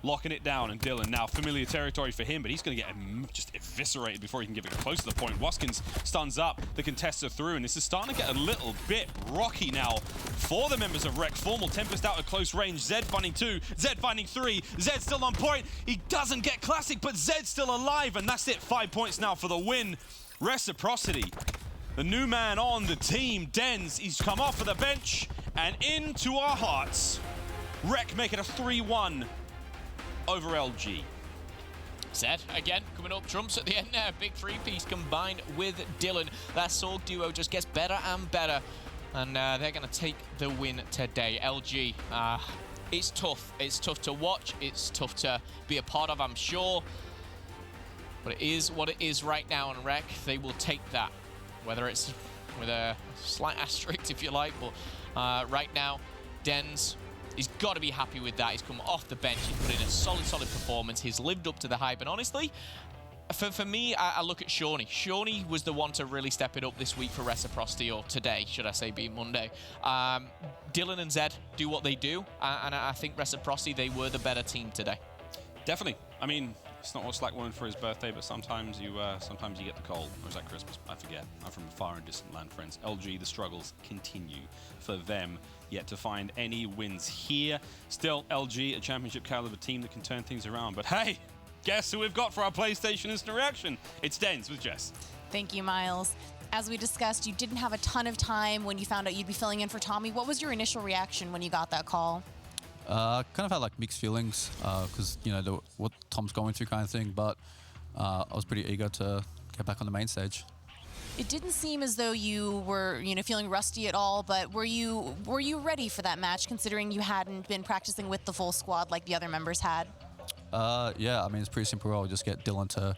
locking it down, and Dylan now familiar territory for him, but he's going to get just eviscerated before he can get close to the point. Wuskins stuns up, the contests are through, and this is starting to get a little bit rocky now for the members of Rec. Formal Tempest out at close range, Zed finding 2, Zed finding 3, Zed still on point. He doesn't get Classic, but Zed's still alive, and that's it. 5 points now for the win. Reciprocity, the new man on the team, Denz, he's come off of the bench and into our hearts. Rec make it a 3-1 over LG. Zed, again, coming up, trumps at the end there. Big 3-piece combined with Dylan. That Sorg duo just gets better and better. And they're going to take the win today. LG, it's tough. It's tough to watch. It's tough to be a part of, I'm sure. But it is what it is right now in Rec. They will take that, whether it's with a slight asterisk, if you like. But right now, Dens, he's got to be happy with that. He's come off the bench. He's put in a solid performance. He's lived up to the hype. And honestly, for me, I look at Shawnee. Shawnee was the one to really step it up this week for Reciprocity, or today, should I say, being Monday. Dylan and Zed do what they do, and I think Reciprocity, they were the better team today. Definitely. I mean, it's not what's like one for his birthday, but sometimes you get the cold. Or is that Christmas? I forget. I'm from a far and distant land, friends. LG, the struggles continue for them. Yet to find any wins here. Still, LG, a championship caliber team that can turn things around. But hey, guess who we've got for our PlayStation Instant Reaction? It's Dens with Jess. Thank you, Miles. As we discussed, you didn't have a ton of time when you found out you'd be filling in for Tommy. What was your initial reaction when you got that call? Kind of had like mixed feelings because, you know, what Tom's going through kind of thing. But I was pretty eager to get back on the main stage. It didn't seem as though you were, feeling rusty at all, but were you ready for that match, considering you hadn't been practicing with the full squad like the other members had? Yeah, I mean, it's pretty simple role. Just get Dylan to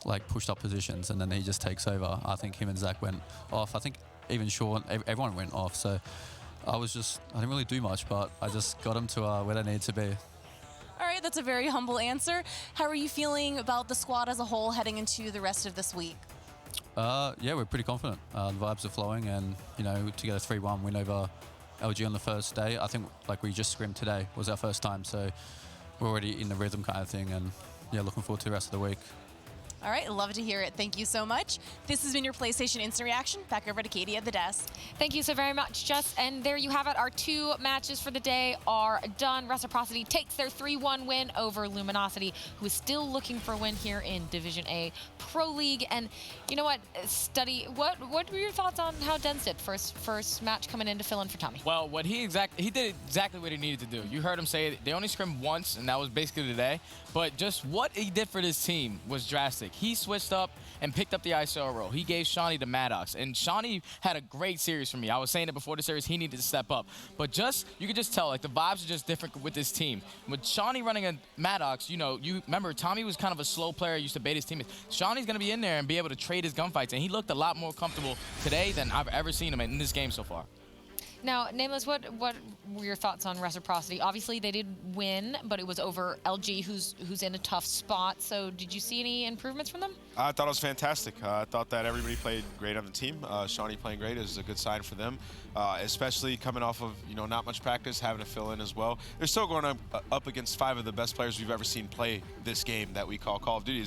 like pushed up positions and then he just takes over. I think him and Zach went off. I think even Sean, everyone went off. So I didn't really do much, but I just got them to where they needed to be. All right, that's a very humble answer. How are you feeling about the squad as a whole heading into the rest of this week? Yeah, we're pretty confident. The vibes are flowing, and to get a 3-1 win over LG on the first day. I think like we just scrimmed today was our first time, so we're already in the rhythm kind of thing, and yeah, looking forward to the rest of the week. All right, love to hear it. Thank you so much. This has been your PlayStation Instant Reaction. Back over to Katie at the desk. Thank you so very much, Jess. And there you have it. Our 2 matches for the day are done. Reciprocity takes their 3-1 win over Luminosity, who is still looking for a win here in Division A Pro League. And you know what, Study, what were your thoughts on how Dens did first match coming in to fill in for Tommy? Well, he did exactly what he needed to do. You heard him say it. They only scrimmed once, and that was basically today. But just what he did for this team was drastic. He switched up and picked up the ISO role. He gave Shawnee to Maddox, and Shawnee had a great series for me. I was saying it before the series, he needed to step up. But you could just tell, like, the vibes are just different with this team. With Shawnee running a Maddox, you remember Tommy was kind of a slow player, used to bait his teammates. Shawnee's going to be in there and be able to trade his gunfights, and he looked a lot more comfortable today than I've ever seen him in this game so far. Now, Nameless, what were your thoughts on Reciprocity? Obviously, they did win, but it was over LG, who's in a tough spot. So did you see any improvements from them? I thought it was fantastic. I thought that everybody played great on the team. Shawnee playing great is a good sign for them, especially coming off of not much practice, having to fill in as well. They're still going up against 5 of the best players we've ever seen play this game that we call Call of Duty.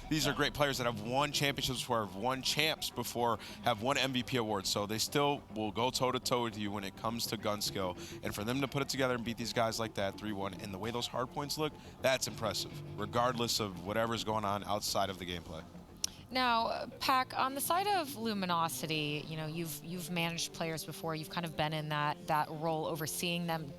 These are great players that have won championships before, have won champs before, have won MVP awards. So they still will go toe-to-toe with you when it comes to gun skill. And for them to put it together and beat these guys like that 3-1, and the way those hard points look, that's impressive, regardless of whatever's going on outside of the gameplay. Now, Pac, on the side of Luminosity, you've managed players before. You've kind of been in that role, overseeing them.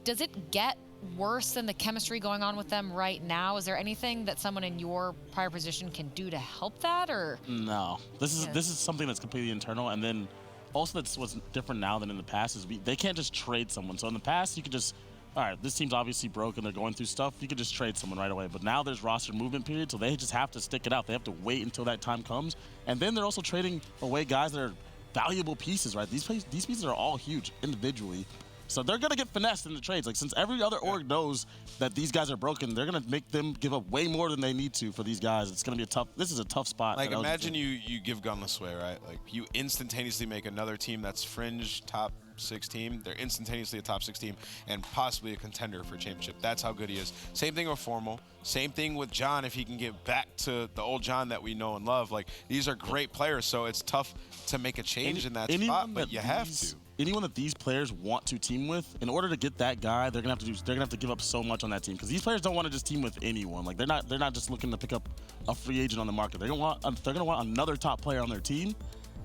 Does it get worse than the chemistry going on with them right now? Is there anything that someone in your prior position can do to help that, or? No, this is something that's completely internal, and then also that's what's different now than in the past is they can't just trade someone. So in the past, you could just, all right, this team's obviously broken, they're going through stuff, you could just trade someone right away. But now there's roster movement period, so they just have to stick it out. They have to wait until that time comes. And then they're also trading away guys that are valuable pieces, right? These pieces are all huge individually. So they're going to get finessed in the trades. Like, since every other org knows that these guys are broken, they're going to make them give up way more than they need to for these guys. It's going to be this is a tough spot. Like, imagine you give Gunless away, right? Like, you instantaneously make another team that's fringe top 6 team. They're instantaneously a top 6 team and possibly a contender for a championship. That's how good he is. Same thing with Formal. Same thing with John, if he can get back to the old John that we know and love. Like, these are great players, so it's tough to make a change in that spot, but you have to. Anyone that these players want to team with, in order to get that guy, they're gonna have to give up so much on that team, because these players don't want to just team with anyone. Like, they're not just looking to pick up a free agent on the market. They're gonna want another top player on their team,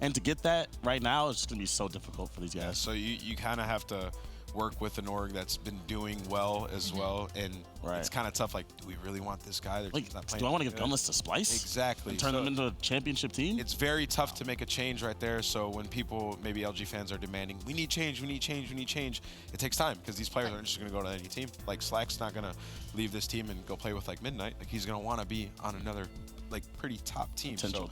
and to get that right now is just gonna be so difficult for these guys. Yeah, so you kind of have to work with an org that's been doing well as well, and it's kind of tough. Like, do we really want this guy? They're Like, not playing do I want to give Gunless to Splice? Exactly. And turn them into a championship team? It's very tough to make a change right there. So when people, maybe LG fans, are demanding, we need change, we need change, we need change, it takes time because these players aren't just going to go to any team. Like, Slack's not going to leave this team and go play with like Midnight. Like, he's going to want to be on another like pretty top team. So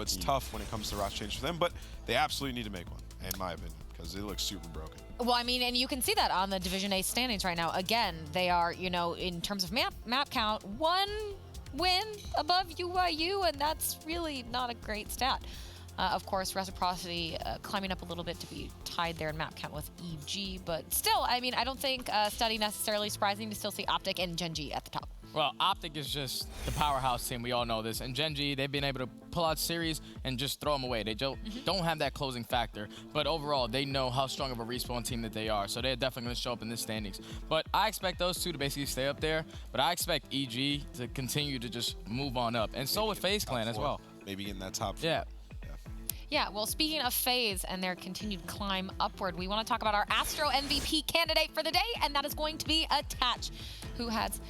it's tough when it comes to roster change for them, but they absolutely need to make one, in my opinion, because it looks super broken. Well, I mean, and you can see that on the Division A standings right now. Again, they are, you know, in terms of map count, 1 win above UYU, and that's really not a great stat. Of course, Reciprocity climbing up a little bit to be tied there in map count with EG, but still, I mean, I don't think Study necessarily surprising to still see Optic and Gen.G at the top. Well, Optic is just the powerhouse team. We all know this. And Gen.G, they've been able to pull out series and just throw them away. They don't have that closing factor. But overall, they know how strong of a respawn team that they are. So they're definitely going to show up in this standings. But I expect those two to basically stay up there. But I expect EG to continue to just move on up. And so with FaZe Clan as well. Maybe in that top 4. Yeah. Yeah, well, speaking of FaZe and their continued climb upward, we want to talk about our Astro MVP candidate for the day, and that is going to be Attach, who has...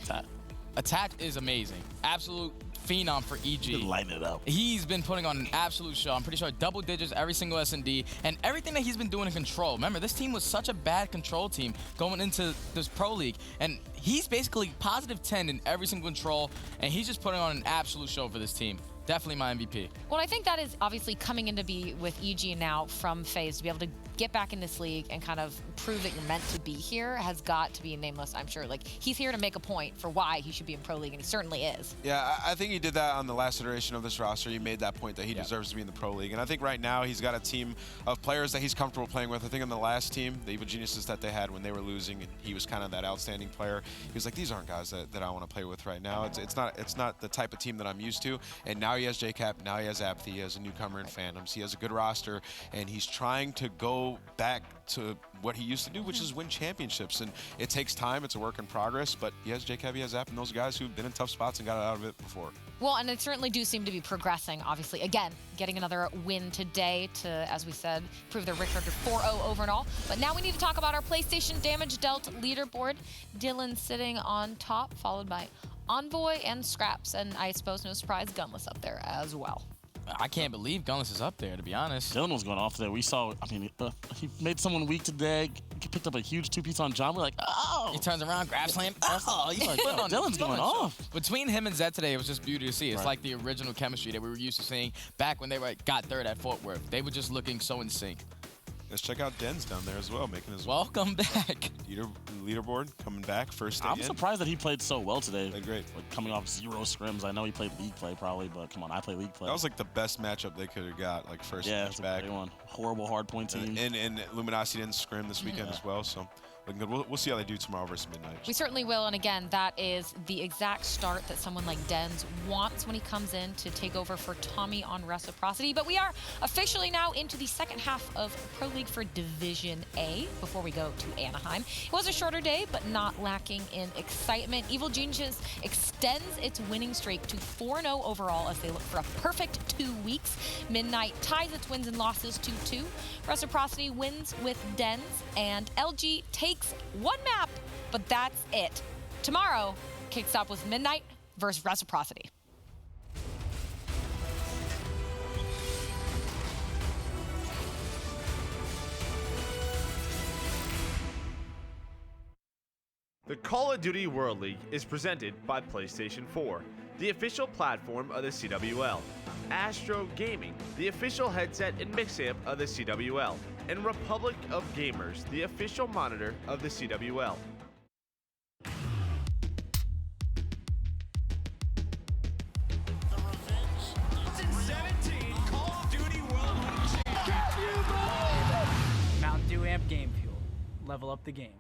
Attach is amazing. Absolute phenom for EG. Lighten it up. He's been putting on an absolute show. I'm pretty sure double digits every single S&D, and everything that he's been doing in control. Remember, this team was such a bad control team going into this Pro League, and he's basically positive 10 in every single control, and he's just putting on an absolute show for this team. Definitely my MVP. Well, I think that is obviously coming into be with EG now from FaZe to be able to get back in this league and kind of prove that you're meant to be here has got to be Nameless, I'm sure. Like, he's here to make a point for why he should be in Pro League, and he certainly is. Yeah, I think he did that on the last iteration of this roster. He made that point that he deserves to be in the Pro League. And I think right now he's got a team of players that he's comfortable playing with. I think on the last team, the Evil Geniuses that they had when they were losing, and he was kind of that outstanding player, he was like, these aren't guys that I want to play with right now. It's not the type of team that I'm used to. And now he has JCap, now he has Apathy, he has a newcomer in Phantoms, he has a good roster, and he's trying to go back to what he used to do, which is win championships. And it takes time, it's a work in progress, but he has JCap, he has App, and those guys who've been in tough spots and got out of it before. Well, and it certainly do seem to be progressing, obviously. Again, getting another win today to, as we said, prove their record to 4-0 over and all. But now we need to talk about our PlayStation damage dealt leaderboard. Dylan sitting on top, followed by Envoy and Scraps, and I suppose no surprise, Gunless up there as well. I can't believe Gunless is up there, to be honest. Dylan was going off there. We saw, I mean, he made someone weak today. He picked up a huge 2-piece on John. We're like, oh. He turns around, grab slam. Oh, he's like, Dylan's going off. Between him and Zed today, it was just beauty to see. It's like the original chemistry that we were used to seeing back when they got third at Fort Worth. They were just looking so in sync. Let's check out Den's down there as well, making his welcome back. Leaderboard coming back first. I'm surprised that he played so well today. Played great. Like, coming off 0 scrims. I know he played league play probably, but come on, I play league play. That was like the best matchup they could have got, like first match back. Great one. Horrible hardpoint team. And Luminosity didn't scrim this weekend as well, so looking good. We'll see how they do tomorrow versus Midnight. We certainly will, and again, that is the exact start that someone like Dens wants when he comes in to take over for Tommy on Reciprocity. But we are officially now into the second half of Pro League for Division A before we go to Anaheim. It was a shorter day, but not lacking in excitement. Evil Geniuses extends its winning streak to 4-0 overall as they look for a perfect 2 weeks. Midnight ties its wins and losses to 2. Reciprocity wins with Dens, and LG takes one map, but that's it. Tomorrow kicks off with Midnight versus Reciprocity. The Call of Duty World League is presented by PlayStation 4, the official platform of the CWL, Astro Gaming, the official headset and mix-amp of the CWL, and Republic of Gamers, the official monitor of the CWL. Mountain Dew Amp Game Fuel. Level up the game.